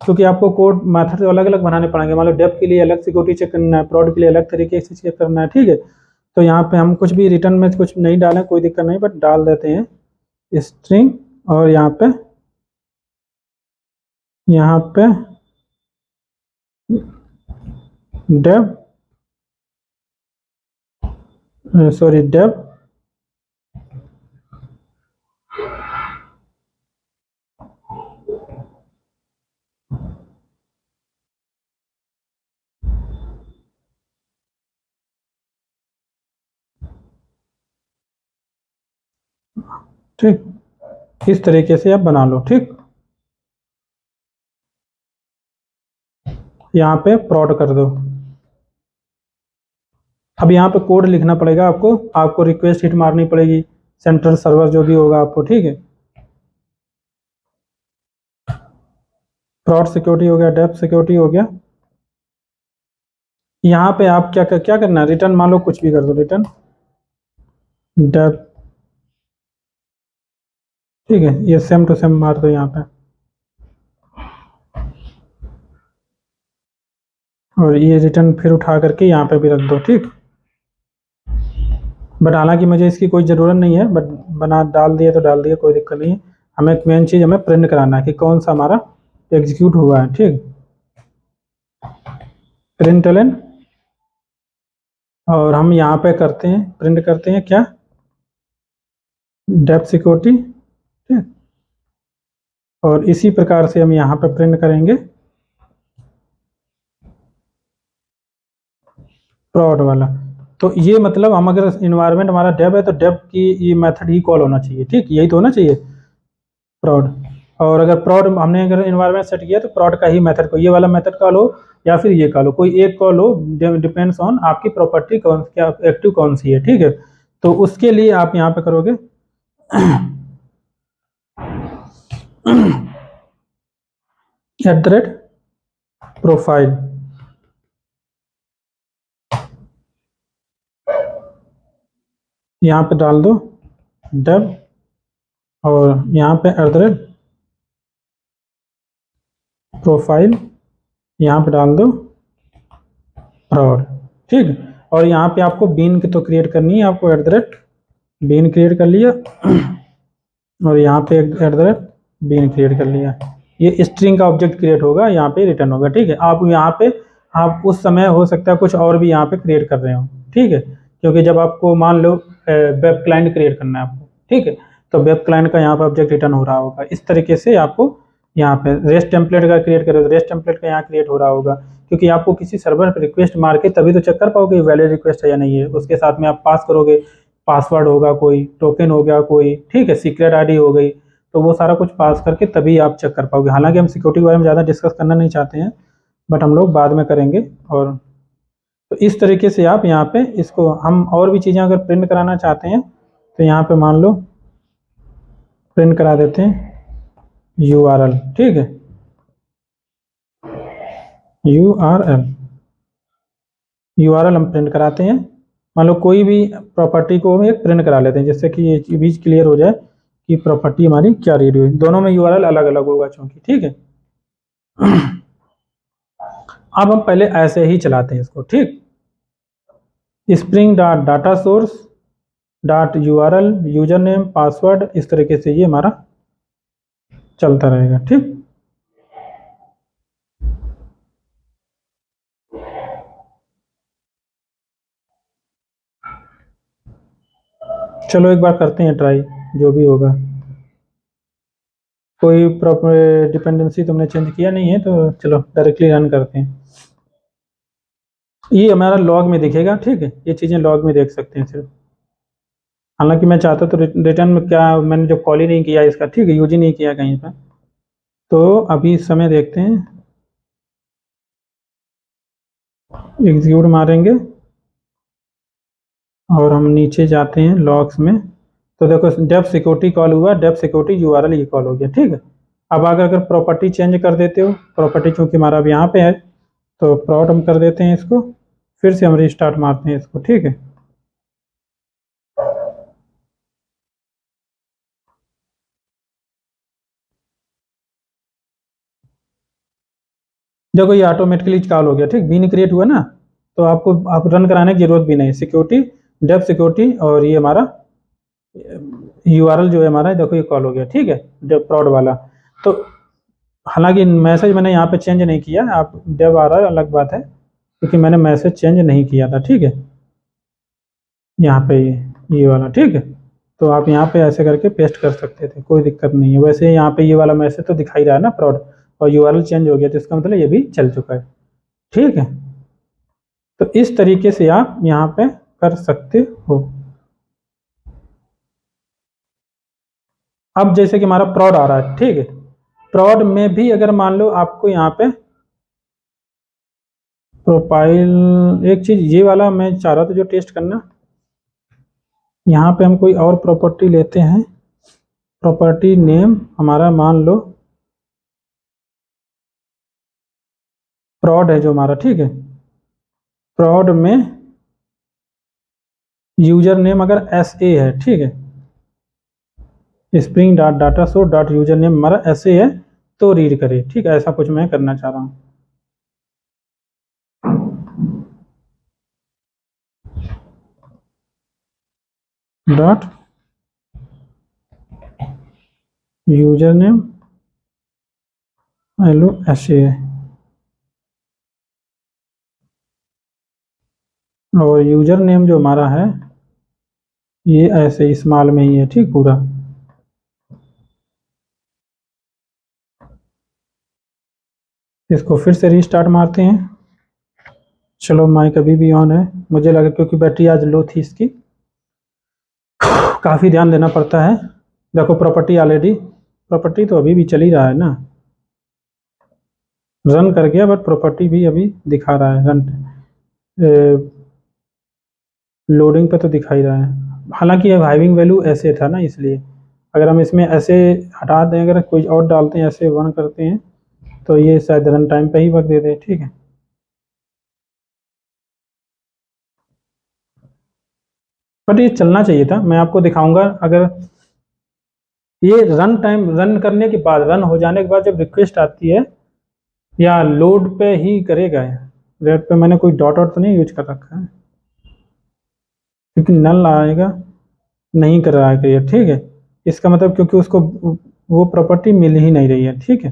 क्योंकि आपको कोड मेथड अलग अलग बनाने पड़ेंगे। मान लो डेप के लिए अलग सिक्योरिटी चेक करना है, प्रॉड के लिए अलग तरीके से चेक करना है, ठीक है। तो यहाँ पे हम कुछ भी रिटर्न में कुछ नहीं डालें, कोई दिक्कत नहीं, बट डाल देते हैं स्ट्रिंग, और यहाँ पे डेव, सॉरी डेव ठीक, इस तरीके से आप बना लो, ठीक। यहाँ पे प्रॉड कर दो। अब यहाँ पे कोड लिखना पड़ेगा आपको रिक्वेस्ट हिट मारनी पड़ेगी, सेंट्रल सर्वर जो भी होगा आपको, ठीक है। प्रॉड सिक्योरिटी हो गया, डेप सिक्योरिटी हो गया। यहाँ पे आप क्या करना है, रिटर्न मान लो कुछ भी कर दो, रिटर्न डेप, ठीक है, ये सेम टू सेम मार दो यहाँ पे, और ये रिटर्न फिर उठा करके यहाँ पे भी रख दो, ठीक। बट हालांकि मुझे इसकी कोई ज़रूरत नहीं है, बट बना डाल दिए तो डाल दिए, कोई दिक्कत नहीं है। हमें मेन चीज़ हमें प्रिंट कराना है कि कौन सा हमारा एग्जीक्यूट हुआ है, ठीक। प्रिंट एलन, और हम यहाँ पे प्रिंट करते हैं क्या, डेप सिक्योरिटी, ठीक। और इसी प्रकार से हम यहाँ पे प्रिंट करेंगे प्रॉड वाला। तो ये मतलब हम अगर इन्वायरमेंट हमारा डेव है तो डेव की ये मेथड ही कॉल होना चाहिए, ठीक, यही तो होना चाहिए प्रॉड। और अगर हमने अगर इन्वायरमेंट सेट किया तो प्रॉड का ही मेथड को, ये वाला मेथड कॉल हो या फिर ये कॉल हो, कोई एक कॉल हो, डिपेंड्स ऑन आपकी प्रॉपर्टी क्या एक्टिव कौन सी है, ठीक है। तो उसके लिए आप यहाँ पे करोगे @प्रोफाइल, यहाँ पे डाल दो डेव, और यहाँ पे @प्रोफाइल, यहाँ पे डाल दो प्रॉड, ठीक। और यहाँ पे आपको बीन की तो क्रिएट करनी है, आपको @बीन क्रिएट कर लिया, और यहाँ पे @बीन क्रिएट कर लिया। ये स्ट्रिंग का ऑब्जेक्ट क्रिएट होगा, यहाँ पे रिटर्न होगा, ठीक है। आप यहाँ पे आप उस समय हो सकता है कुछ और भी यहाँ पे क्रिएट कर रहे हो, ठीक है, क्योंकि जब आपको मान लो वेब क्लाइंट क्रिएट करना है आपको, ठीक है, तो वेब क्लाइंट का यहाँ पे ऑब्जेक्ट रिटर्न हो रहा होगा। इस तरीके से आपको यहाँ पे रेस्ट टेम्पलेट का क्रिएट करो, रेस्ट टेम्पलेट का यहाँ क्रिएट हो रहा होगा, क्योंकि आपको किसी सर्वर पर रिक्वेस्ट मार के तभी तो चेक कर पाओगे वैलिड रिक्वेस्ट है या नहीं है। उसके साथ में आप पास करोगे, पासवर्ड होगा कोई, टोकन हो गया कोई, ठीक है, सीक्रेट आईडी हो गई, तो वो सारा कुछ पास करके तभी आप चेक कर पाओगे। हालांकि हम सिक्योरिटी के बारे में ज़्यादा डिस्कस करना नहीं चाहते हैं, बट हम लोग बाद में करेंगे। और तो इस तरीके से आप यहाँ पे इसको, हम और भी चीज़ें अगर प्रिंट कराना चाहते हैं तो यहाँ पे मान लो प्रिंट करा देते हैं URL, ठीक है, URL हम प्रिंट कराते हैं। मान लो कोई भी प्रॉपर्टी को हम एक प्रिंट करा लेते हैं, जिससे कि ये बीच क्लियर हो जाए कि प्रॉपर्टी हमारी क्या रीड हुई। दोनों में URL अलग अलग होगा चूंकि, ठीक है। अब हम पहले ऐसे ही चलाते हैं इसको, ठीक। Spring dot data source dot URL, user name, password, इस तरीके से ये हमारा चलता रहेगा, ठीक। चलो एक बार करते हैं ट्राई, जो भी होगा। कोई प्रॉपर डिपेंडेंसी तुमने चेंज किया नहीं है, तो चलो डायरेक्टली रन करते हैं। ये हमारा लॉग में दिखेगा, ठीक है, ये चीज़ें लॉग में देख सकते हैं सिर्फ। हालांकि मैं चाहता तो रिटर्न में क्या, मैंने जो कॉल ही नहीं किया इसका, ठीक है, यूज ही नहीं किया कहीं पर। तो अभी इस समय देखते हैं, एग्जीक्यूट मारेंगे और हम नीचे जाते हैं लॉग्स में। तो देखो डेप सिक्योरिटी कॉल हुआ, डेप सिक्योरिटी यूआरएल ये कॉल हो गया, ठीक है। अब अगर प्रॉपर्टी चेंज कर देते हो, प्रॉपर्टी चूंकि हमारा अब यहाँ पे है, तो प्रॉड हम कर देते हैं इसको, फिर से हम रिस्टार्ट मारते हैं इसको, ठीक है। देखो ये ऑटोमेटिकली कॉल हो गया, ठीक, बीन क्रिएट हुआ ना, तो आपको आप रन कराने की जरूरत भी नहीं। सिक्योरिटी, डेप सिक्योरिटी और ये हमारा यूआरएल जो है हमारा, देखो ये कॉल हो गया, ठीक है, डेप प्रॉड वाला। तो हालांकि मैसेज मैंने यहाँ पे चेंज नहीं किया, आप डेव आ रहा है अलग बात है, क्योंकि मैंने मैसेज चेंज नहीं किया था, ठीक है। यहाँ पे ये वाला, ठीक है। तो आप यहाँ पे ऐसे करके पेस्ट कर सकते थे, कोई दिक्कत नहीं है। वैसे यहाँ पे ये वाला मैसेज तो दिखाई रहा है ना प्रॉड, और यूआरएल चेंज हो गया, तो इसका मतलब ये भी चल चुका है, ठीक है। तो इस तरीके से आप यहाँ पे कर सकते हो। अब जैसे कि हमारा प्रॉड आ रहा है, ठीक है, प्रॉड में भी अगर मान लो आपको यहाँ पे प्रोफाइल, एक चीज ये वाला मैं चाह रहा था जो टेस्ट करना, यहाँ पे हम कोई और प्रॉपर्टी लेते हैं। प्रॉपर्टी नेम हमारा मान लो प्रॉड है जो हमारा, ठीक है। प्रॉड में यूजर नेम अगर एस ए है, ठीक है, spring dot data source dot user name हमारा एस ए है, तो रीड करे, ठीक है। ऐसा कुछ मैं करना चाह रहा हूँ। Dot user name hello S A, और यूजर नेम जो हमारा है ये ऐसे स्मॉल में ही है, ठीक, पूरा। इसको फिर से रीस्टार्ट मारते हैं। चलो माइक अभी भी ऑन है, मुझे लगा क्योंकि बैटरी आज लो थी इसकी, काफ़ी ध्यान देना पड़ता है। देखो प्रॉपर्टी ऑलरेडी, प्रॉपर्टी तो अभी भी चल ही रहा है ना, रन कर गया, बट प्रॉपर्टी भी अभी दिखा रहा है, रन लोडिंग पे तो दिखा ही रहा है। हालांकि ये हाइविंग वैल्यू ऐसे था ना, इसलिए अगर हम इसमें ऐसे हटा दें, अगर कोई और डालते हैं, ऐसे वन करते हैं, तो ये शायद रन टाइम पे ही वक्त दे दे, ठीक है। बट ये चलना चाहिए था, मैं आपको दिखाऊंगा। अगर ये रन टाइम, रन करने के बाद, रन हो जाने के बाद जब रिक्वेस्ट आती है, या लोड पे ही करेगा, रेड पे मैंने कोई डॉट वॉट तो नहीं यूज कर रखा है, क्योंकि नल आएगा, नहीं कर रहा है क्लियर, ठीक है। इसका मतलब क्योंकि उसको वो प्रॉपर्टी मिल ही नहीं रही है, ठीक है,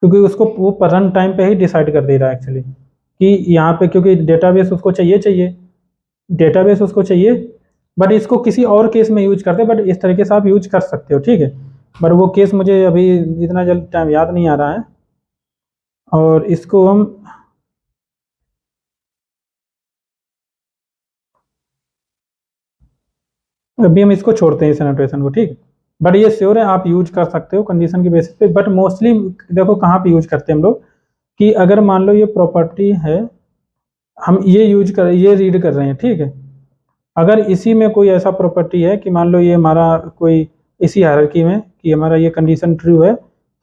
क्योंकि उसको वो रन टाइम पे ही डिसाइड कर दे रहा है एक्चुअली, कि यहाँ पे क्योंकि डेटाबेस उसको चाहिए चाहिए, डेटाबेस उसको चाहिए, बट इसको किसी और केस में यूज करते हैं, बट इस तरीके से आप यूज कर सकते हो, ठीक है। बट वो केस मुझे अभी इतना जल्द टाइम याद नहीं आ रहा है, और इसको हम अभी हम इसको छोड़ते हैं इस नोटेशन को, ठीक है। बट ये श्योर है आप यूज कर सकते हो कंडीशन के बेसिस पे, बट मोस्टली देखो कहाँ पे यूज करते हैं हम लोग, कि अगर मान लो ये प्रॉपर्टी है, हम ये यूज कर, ये रीड कर रहे हैं, ठीक है। अगर इसी में कोई ऐसा प्रॉपर्टी है कि मान लो ये हमारा कोई इसी हायरार्की में कि हमारा ये कंडीशन ट्रू है,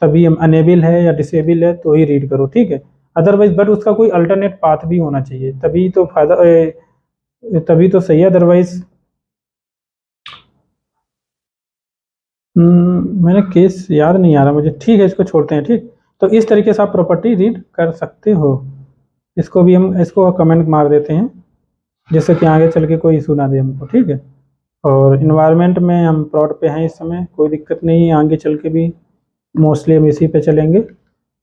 तभी हम अनेबल है या डिसेबल है तो ही रीड करो, ठीक है। अदरवाइज बट उसका कोई अल्टरनेट पाथ भी होना चाहिए, तभी तो फायदा, तभी तो सही है, अदरवाइज मैंने केस याद नहीं आ रहा मुझे, ठीक है, इसको छोड़ते हैं, ठीक। तो इस तरीके से आप प्रॉपर्टी रीड कर सकते हो। इसको भी हम, इसको कमेंट मार देते हैं, जिससे कि आगे चल के कोई इशू ना दे हमको, ठीक है। और इन्वायरमेंट में हम प्लॉट पे हैं इस समय, कोई दिक्कत नहीं है, आगे चल के भी मोस्टली हम इसी पे चलेंगे।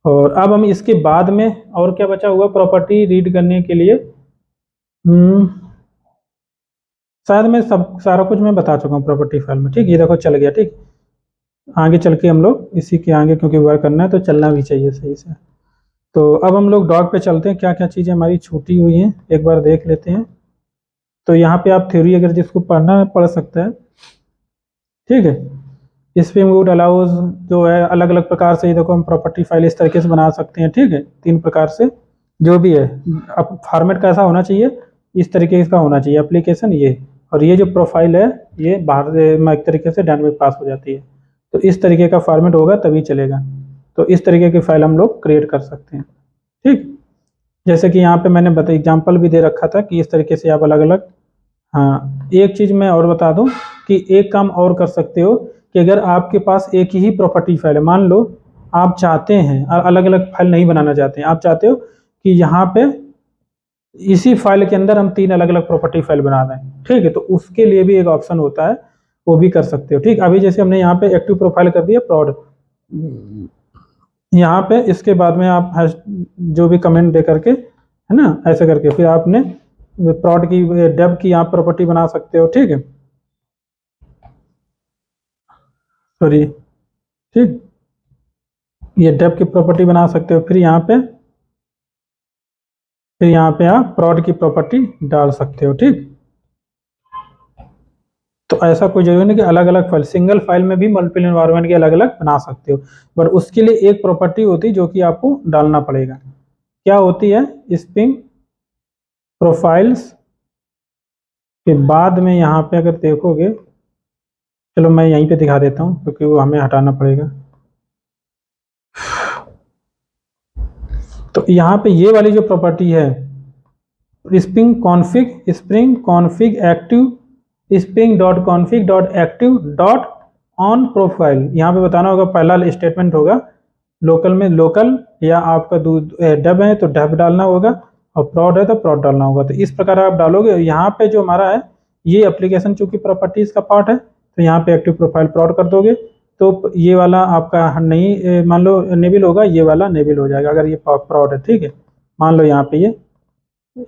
और अब हम इसके बाद में और क्या बचा हुआ प्रॉपर्टी रीड करने के लिए, शायद मैं सब सारा कुछ मैं बता चुका हूँ प्रॉपर्टी फाइल में, ठीक। ये देखो चल गया, ठीक। आगे चल के हम लोग इसी के आगे क्योंकि वर्क करना है तो चलना भी चाहिए सही से। तो अब हम लोग डॉग पे चलते हैं, क्या क्या चीज़ें हमारी छूटी हुई हैं एक बार देख लेते हैं। तो यहाँ पे आप थ्योरी अगर जिसको पढ़ना है पढ़ सकता है, ठीक है। स्प्रिंग बूट अलाउज जो है अलग अलग प्रकार से, ये देखो हम प्रॉपर्टी फाइल इस तरीके से बना सकते हैं, ठीक है, 3 प्रकार से जो भी है। अब फॉर्मेट कैसा होना चाहिए, इस तरीके का होना चाहिए एप्लीकेशन ये, और ये जो प्रोफाइल है ये बाहर में एक तरीके से डायनामिक पास हो जाती है। तो इस तरीके का फॉर्मेट होगा तभी चलेगा। तो इस तरीके की फाइल हम लोग क्रिएट कर सकते हैं, ठीक। जैसे कि यहाँ पे मैंने बता एग्जाम्पल भी दे रखा था कि इस तरीके से आप अलग अलग। हाँ, एक चीज़ मैं और बता दूं कि एक काम और कर सकते हो कि अगर आपके पास एक ही प्रॉपर्टी फाइल है, मान लो आप चाहते हैं अलग अलग फाइल नहीं बनाना चाहते हैं, आप चाहते हो कि यहाँ पे इसी फाइल के अंदर हम 3 अलग अलग प्रॉपर्टी फाइल बना दें, ठीक है, तो उसके लिए भी एक ऑप्शन होता है, वो भी कर सकते हो, ठीक। अभी जैसे हमने यहाँ पे एक्टिव प्रोफाइल कर दिया प्रॉड, यहाँ पे इसके बाद में आप जो भी कमेंट दे करके, है ना, ऐसे करके फिर आपने प्रॉड की डेब की आप प्रॉपर्टी बना सकते हो, ठीक है, सॉरी, ठीक। ये डेब की प्रॉपर्टी बना सकते हो, फिर यहाँ पे आप प्रॉड की प्रॉपर्टी डाल सकते हो, ठीक। तो ऐसा कोई जरूरी नहीं कि अलग अलग फाइल, सिंगल फाइल में भी मल्टीपल इन्वायरमेंट के अलग अलग बना सकते हो, पर उसके लिए एक प्रॉपर्टी होती है जो कि आपको डालना पड़ेगा। क्या होती है, स्प्रिंग प्रोफाइल्स के बाद में यहाँ पे अगर देखोगे, चलो मैं यहीं पे दिखा देता हूँ क्योंकि वो हमें हटाना पड़ेगा। तो यहाँ पे ये वाली जो प्रॉपर्टी है spring config active spring dot config dot active dot on profile, यहाँ पे बताना होगा, पहला स्टेटमेंट होगा लोकल में लोकल, या आपका डब है तो डब डालना होगा, और प्रॉड है तो प्रॉड डालना होगा। तो इस प्रकार आप डालोगे। यहाँ पे जो हमारा है ये एप्लीकेशन चूंकि प्रॉपर्टीज का पार्ट है, तो यहाँ पे एक्टिव प्रोफाइल प्रॉड कर दोगे तो ये वाला आपका नहीं, मान लो नेबल होगा, ये वाला नेबल हो जाएगा अगर ये प्रॉड है, ठीक है। मान लो यहाँ पे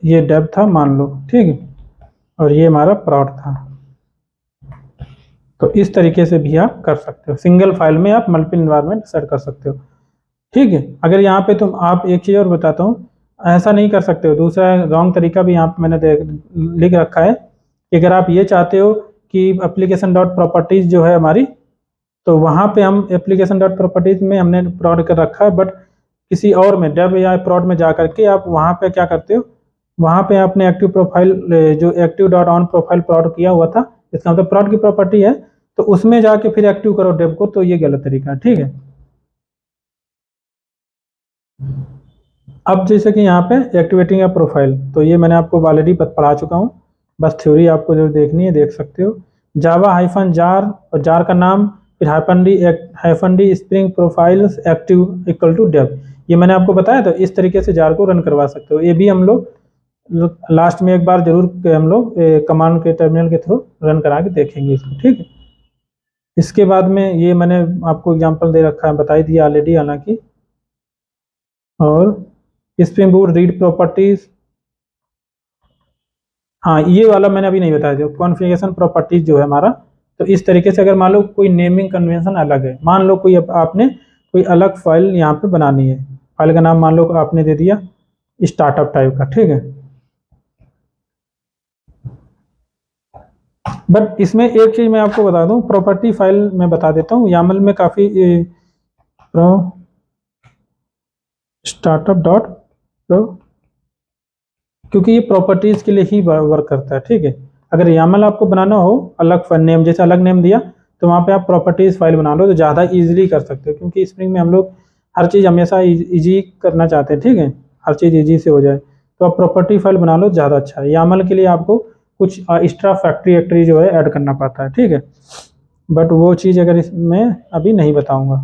ये डेब था मान लो, ठीक है, और ये हमारा प्रॉड था। तो इस तरीके से भी आप कर सकते हो, सिंगल फाइल में आप मल्टीपल इन्वायरमेंट सेट कर सकते हो, ठीक है। अगर यहाँ पे तुम आप एक चीज़ और बताता हूँ, ऐसा नहीं कर सकते हो, दूसरा रॉन्ग तरीका भी यहाँ पे मैंने लिख रखा है कि अगर आप ये चाहते हो कि एप्लीकेशन डॉट प्रॉपर्टीज जो है हमारी, तो वहाँ पे हम एप्लीकेशन डॉट प्रॉपर्टीज में हमने प्रॉड कर रखा है, बट किसी और में डेब या प्रॉड में जा करके आप वहाँ पे क्या करते हो, वहाँ पे आपने एक्टिव प्रोफाइल जो एक्टिव डॉट ऑन प्रोफाइल प्रॉड किया हुआ था, इसका मतलब प्रॉड की प्रॉपर्टी है, तो उसमें जाके फिर एक्टिव करो डेब को, तो ये गलत तरीका है, ठीक है। अब जैसे कि यहाँ पे एक्टिवेटिंग ए प्रोफाइल, तो ये मैंने आपको ऑलरेडी पढ़ा चुका हूँ, बस थ्योरी आपको जो देखनी है देख सकते हो। जावा हाइफन जार, और जार का नाम, फिर hyphen D spring profiles active equal to dev, ये मैंने आपको बताया। तो इस तरीके से जार को रन करवा सकते हो। ये भी हम लोग लास्ट में एक बार जरूर हम लोग कमांड के टर्मिनल के थ्रू रन करा के देखेंगे इसको, ठीक है। इसके बाद में ये मैंने आपको एग्जांपल दे रखा है, बता ही दिया ऑलरेडी हालांकि। और स्प्रिंग बूट रीड प्रॉपर्टीज, हाँ ये वाला मैंने अभी नहीं बताया, जो कॉन्फ़िगरेशन प्रॉपर्टीज जो है हमारा, तो इस तरीके से अगर मान लो कोई नेमिंग कन्वेंशन अलग है, मान लो कोई आपने कोई अलग फाइल यहाँ पे बनानी है, फाइल का नाम मान लो आपने दे दिया स्टार्टअप टाइप का, ठीक है। बट इसमें एक चीज मैं आपको बता दूं, प्रॉपर्टी फाइल मैं बता देता हूँ, यामल में काफी प्रो स्टार्टअप डॉट प्रो, क्योंकि ये प्रॉपर्टीज के लिए ही वर्क करता है, ठीक है। अगर यामल आपको बनाना हो अलग फाइल नेम, जैसे अलग नेम दिया, तो वहाँ पे आप प्रॉपर्टीज फाइल बना लो तो ज़्यादा इजीली कर सकते हो, क्योंकि स्प्रिंग में हम लोग हर चीज़ हमेशा इजी करना चाहते हैं, ठीक है, हर चीज़ इजी से हो जाए, तो आप प्रॉपर्टी फाइल बना लो ज़्यादा अच्छा है। यामल के लिए आपको कुछ एक्स्ट्रा फैक्ट्री एक्ट्री जो है ऐड करना पड़ता है, ठीक है, बट वो चीज़ अगर इसमें अभी नहीं बताऊँगा,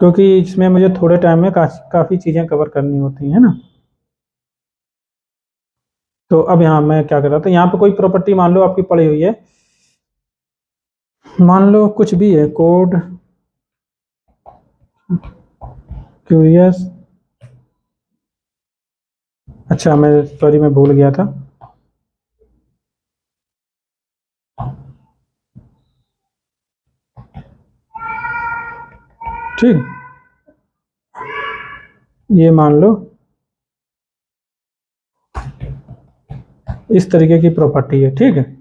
क्योंकि इसमें मुझे थोड़े टाइम में काफ़ी चीज़ें कवर करनी होती हैं ना। तो अब यहाँ मैं क्या कर रहा था, यहाँ पे कोई प्रॉपर्टी मान लो आपकी पड़ी हुई है, मान लो कुछ भी है, कोड क्यूरियस, अच्छा मैं सॉरी मैं भूल गया था, ठीक, ये मान लो इस तरीके की प्रॉपर्टी है। ठीक है,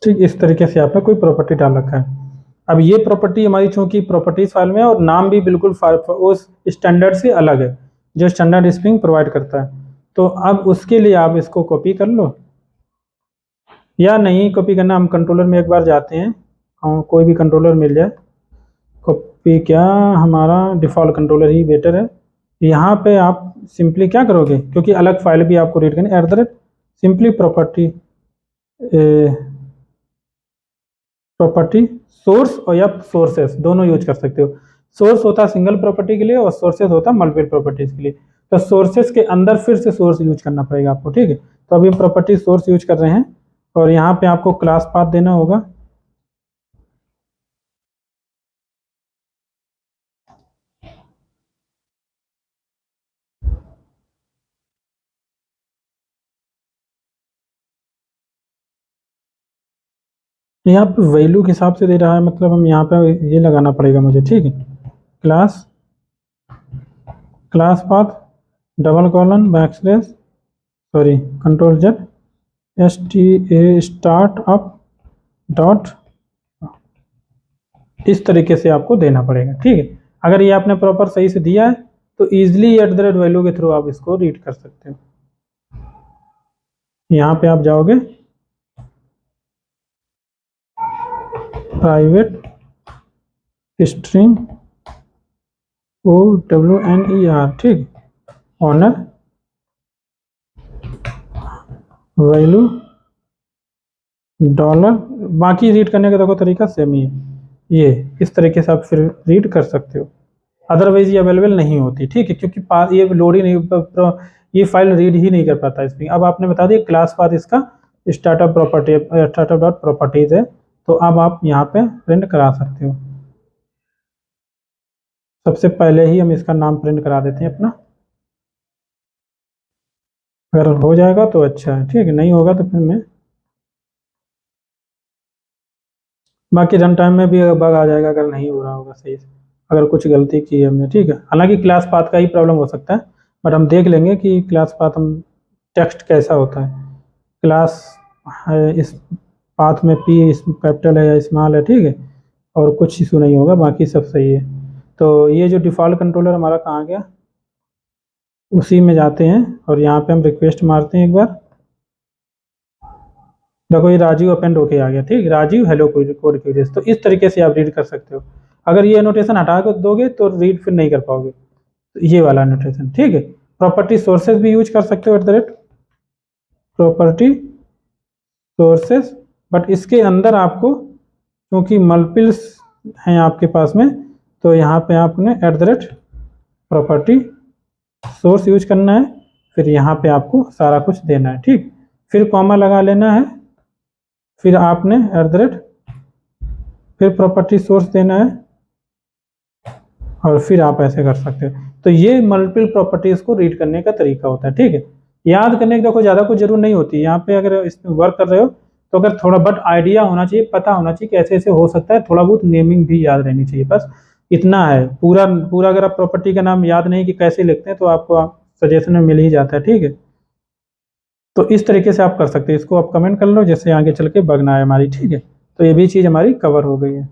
ठीक इस तरीके से आपने कोई प्रॉपर्टी डाल रखा है। अब ये प्रॉपर्टी हमारी चूंकि प्रॉपर्टीज फाइल में है और नाम भी बिल्कुल उस स्टैंडर्ड से अलग है जो स्टैंडर्ड स्प्रिंग प्रोवाइड करता है। तो अब उसके लिए आप इसको कॉपी कर लो, या नहीं कॉपी करना, हम कंट्रोलर में एक बार जाते हैं, कोई भी कंट्रोलर मिल जाए। कॉपी क्या, हमारा डिफ़ॉल्ट कंट्रोलर ही बेटर है। यहाँ पे आप सिंपली क्या करोगे, क्योंकि अलग फाइल भी आपको रीड करनी, @ सिंपली प्रॉपर्टी सोर्स और या सोर्सेस दोनों यूज कर सकते हो। सोर्स होता है सिंगल प्रॉपर्टी के लिए और सोर्सेस होता है मल्टीपल प्रॉपर्टीज के लिए। तो सोर्सेस के अंदर फिर से सोर्स यूज करना पड़ेगा आपको। ठीक है, तो अभी हम प्रॉपर्टी सोर्स यूज कर रहे हैं और यहाँ पे आपको क्लास पाथ देना होगा। यहाँ पे वैल्यू के हिसाब से दे रहा है, मतलब हम यहाँ पे ये लगाना पड़ेगा मुझे। ठीक है, class path double colon backslash sorry control Z start up dot, इस तरीके से आपको देना पड़ेगा। ठीक है, अगर ये आपने प्रॉपर सही से दिया है तो इजीली @ वैल्यू के थ्रू आप इसको रीड कर सकते हो। यहाँ पे आप जाओगे प्राइवेट स्ट्रिंग ONER, ठीक, ऑनर वैल्यू $, बाकी रीड करने का देखो तरीका सेम ही है। ये इस तरीके से आप फिर रीड कर सकते हो, अदरवाइज ये अवेलेबल नहीं होती। ठीक है, क्योंकि ये लोड ही नहीं, ये फाइल रीड ही नहीं कर पाता इसमें। अब आपने बता दिया क्लास पाथ इसका startup property startup dot properties है, तो अब आप यहाँ पे प्रिंट करा सकते हो। सबसे पहले ही हम इसका नाम प्रिंट करा देते हैं अपना, अगर हो जाएगा तो अच्छा है। ठीक है, नहीं होगा तो फिर मैं बाकी रन टाइम में भी बग आ जाएगा अगर नहीं हो रहा होगा सही से, अगर कुछ गलती की है हमने। ठीक है, हालांकि क्लास पाथ का ही प्रॉब्लम हो सकता है, बट हम देख लेंगे कि क्लास पाथ हम टेक्स्ट कैसा होता है। क्लास है, इस पाथ में P कैपिटल है या स्मॉल है। ठीक है, और कुछ इशू नहीं होगा, बाकी सब सही है। तो ये जो डिफ़ॉल्ट कंट्रोलर हमारा कहाँ गया, उसी में जाते हैं और यहाँ पे हम रिक्वेस्ट मारते हैं एक बार। देखो ये राजीव अपेंड होके आ गया। ठीक, राजीव हेलो कोड क्यूरीज। तो इस तरीके से आप रीड कर सकते हो। अगर ये एनोटेशन हटा कर दोगे तो रीड फिर नहीं कर पाओगे, तो ये वाला एनोटेशन। ठीक है, प्रॉपर्टी सोर्सेज भी यूज कर सकते हो @ प्रॉपर्टी सोर्सेज, बट इसके अंदर आपको क्योंकि मल्टीपल्स हैं आपके पास में, तो यहाँ पे आपने @ प्रॉपर्टी सोर्स यूज करना है, फिर यहाँ पे आपको सारा कुछ देना है। ठीक, फिर कॉमा लगा लेना है, फिर आपने @ फिर प्रॉपर्टी सोर्स देना है, और फिर आप ऐसे कर सकते हो। तो ये मल्टीपल प्रॉपर्टीज को रीड करने का तरीका होता है। ठीक है, याद करने की देखो ज़्यादा कुछ जरूर नहीं होती। यहाँ पे अगर इसमें वर्क कर रहे हो तो अगर थोड़ा बट आइडिया होना चाहिए, पता होना चाहिए कि ऐसे ऐसे हो सकता है, थोड़ा बहुत नेमिंग भी याद रहनी चाहिए, बस इतना है। पूरा पूरा अगर आप प्रॉपर्टी का नाम याद नहीं कि कैसे लिखते हैं तो आपको सजेशन में मिल ही जाता है। ठीक है, तो इस तरीके से आप कर सकते हैं। इसको आप कमेंट कर लो जिससे आगे चल के बग ना आए हमारी। ठीक है, तो ये भी चीज़ हमारी कवर हो गई है।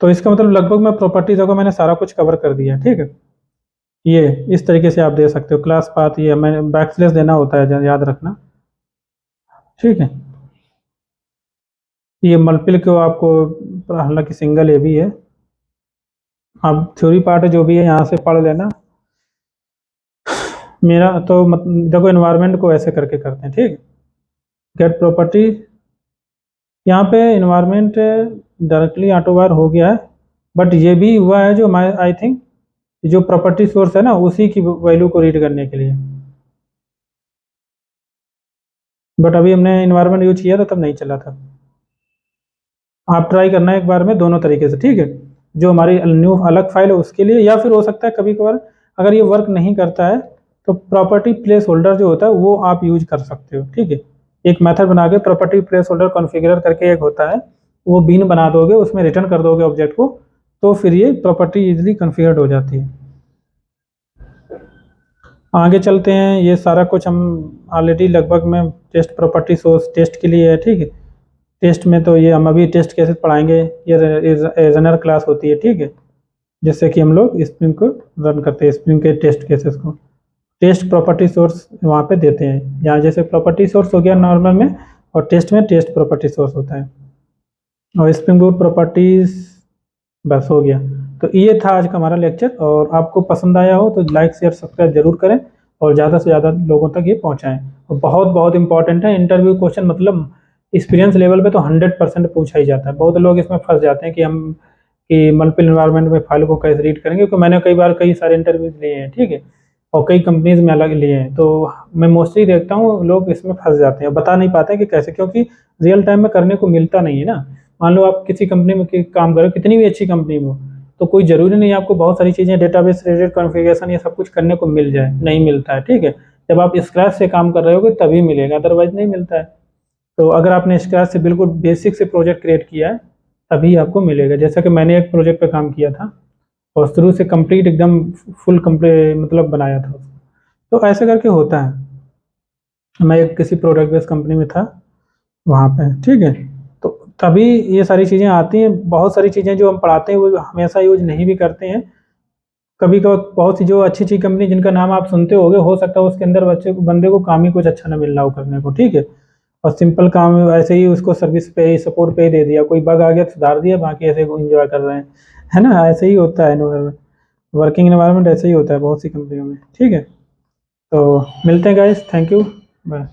तो इसका मतलब लगभग मैं प्रॉपर्टी देखो मैंने सारा कुछ कवर कर दिया है। ठीक है, ये इस तरीके से आप दे सकते हो। क्लास पाथ ये मैंने बैकस्लैश देना होता है, याद रखना। ठीक है, ये मल्टीपल को आपको, हालांकि सिंगल ये भी है। अब थ्योरी पार्ट जो भी है यहाँ से पढ़ लेना। मेरा तो देखो एनवायरनमेंट को ऐसे करके करते हैं। ठीक, गेट प्रॉपर्टी, यहाँ पे एनवायरनमेंट डायरेक्टली ऑटोवायर हो गया है, बट ये भी हुआ है जो आई थिंक जो प्रॉपर्टी सोर्स है ना उसी की वैल्यू को रीड करने के लिए। बट अभी हमने इन्वायरमेंट यूज किया था तब नहीं चला था। आप ट्राई करना एक बार में दोनों तरीके से, ठीक है। जो हमारी न्यू अलग फाइल है उसके लिए, या फिर हो सकता है कभी कभार अगर ये वर्क नहीं करता है तो प्रॉपर्टी प्लेस होल्डर जो होता है वो आप यूज कर सकते हो, ठीक है। एक मेथड बना के प्रॉपर्टी प्लेस होल्डर कॉन्फ़िगर करके एक होता है, वो बीन बना दोगे, उसमें रिटर्न कर दोगे ऑब्जेक्ट को, तो फिर ये प्रॉपर्टी इजीली कॉन्फ़िगर्ड हो जाती है। आगे चलते हैं, ये सारा कुछ हम ऑलरेडी लगभग में टेस्ट प्रॉपर्टी सोर्स टेस्ट के लिए है, ठीक है। टेस्ट में तो ये हम अभी टेस्ट केसेस पढ़ाएंगे, ये रनर क्लास होती है, ठीक है, जिससे कि हम लोग स्प्रिंग को रन करते हैं, स्प्रिंग के टेस्ट केसेस को टेस्ट प्रॉपर्टी सोर्स वहाँ पे देते हैं। यहाँ जैसे प्रॉपर्टी सोर्स हो गया नॉर्मल में, और टेस्ट में टेस्ट प्रॉपर्टी सोर्स होता है, और स्प्रिंग बूट प्रॉपर्टीज, बस हो गया। तो ये था आज का हमारा लेक्चर, और आपको पसंद आया हो तो लाइक शेयर सब्सक्राइब जरूर करें, और ज़्यादा से ज़्यादा लोगों तक ये पहुँचाएँ। और बहुत बहुत इंपॉर्टेंट है इंटरव्यू क्वेश्चन, मतलब एक्सपीरियंस लेवल पे तो 100% पूछा ही जाता है। बहुत लोग इसमें फंस जाते हैं कि हम कि मल्टीपल इन्वायरमेंट में फाइल को कैसे रीड करेंगे, क्योंकि मैंने कई बार कई सारे इंटरव्यूज लिए हैं, ठीक है, और कई कंपनीज में अलग लिए हैं, तो मैं मोस्टली देखता हूँ लोग इसमें फंस जाते हैं, बता नहीं पाते कि कैसे, क्योंकि रियल टाइम में करने को मिलता नहीं है ना। मान लो आप किसी कंपनी में काम करो, कितनी भी अच्छी कंपनी में हो, तो कोई ज़रूरी नहीं आपको बहुत सारी चीज़ें डेटाबेस रिलेटेड कॉन्फ़िगरेशन ये सब कुछ करने को मिल जाए, नहीं मिलता है, ठीक है। जब आप स्क्रैच से काम कर रहे होगे तभी मिलेगा, अदरवाइज नहीं मिलता है। तो अगर आपने स्क्रैच से बिल्कुल बेसिक से प्रोजेक्ट क्रिएट किया है तभी आपको मिलेगा। जैसा कि मैंने एक प्रोजेक्ट पे काम किया था और शुरू से कंप्लीट एकदम फुल कंप्लीट मतलब बनाया था उसको। तो ऐसे करके होता है। मैं एक किसी प्रोडक्ट बेस्ड कंपनी में था वहाँ पे, ठीक है। तो तभी ये सारी चीज़ें आती हैं। बहुत सारी चीज़ें जो हम पढ़ाते हैं वो हमेशा यूज नहीं भी करते हैं। कभी कभी बहुत सी जो अच्छी अच्छी कंपनी जिनका नाम आप सुनते होगे, हो सकता है उसके अंदर बच्चे बंदे को काम ही कुछ अच्छा ना मिल रहा हो करने को, ठीक है। और सिंपल काम ऐसे ही उसको सर्विस पे ही सपोर्ट पे ही दे दिया, कोई बग आ गया तो सुधार दिया, बाकी ऐसे एंजॉय कर रहे हैं, है ना। ऐसे ही होता है एनवायरमेंट, वर्किंग एनवायरनमेंट ऐसे ही होता है बहुत सी कंपनियों में, ठीक है। तो मिलते हैं गाइस, थैंक यू, बाय।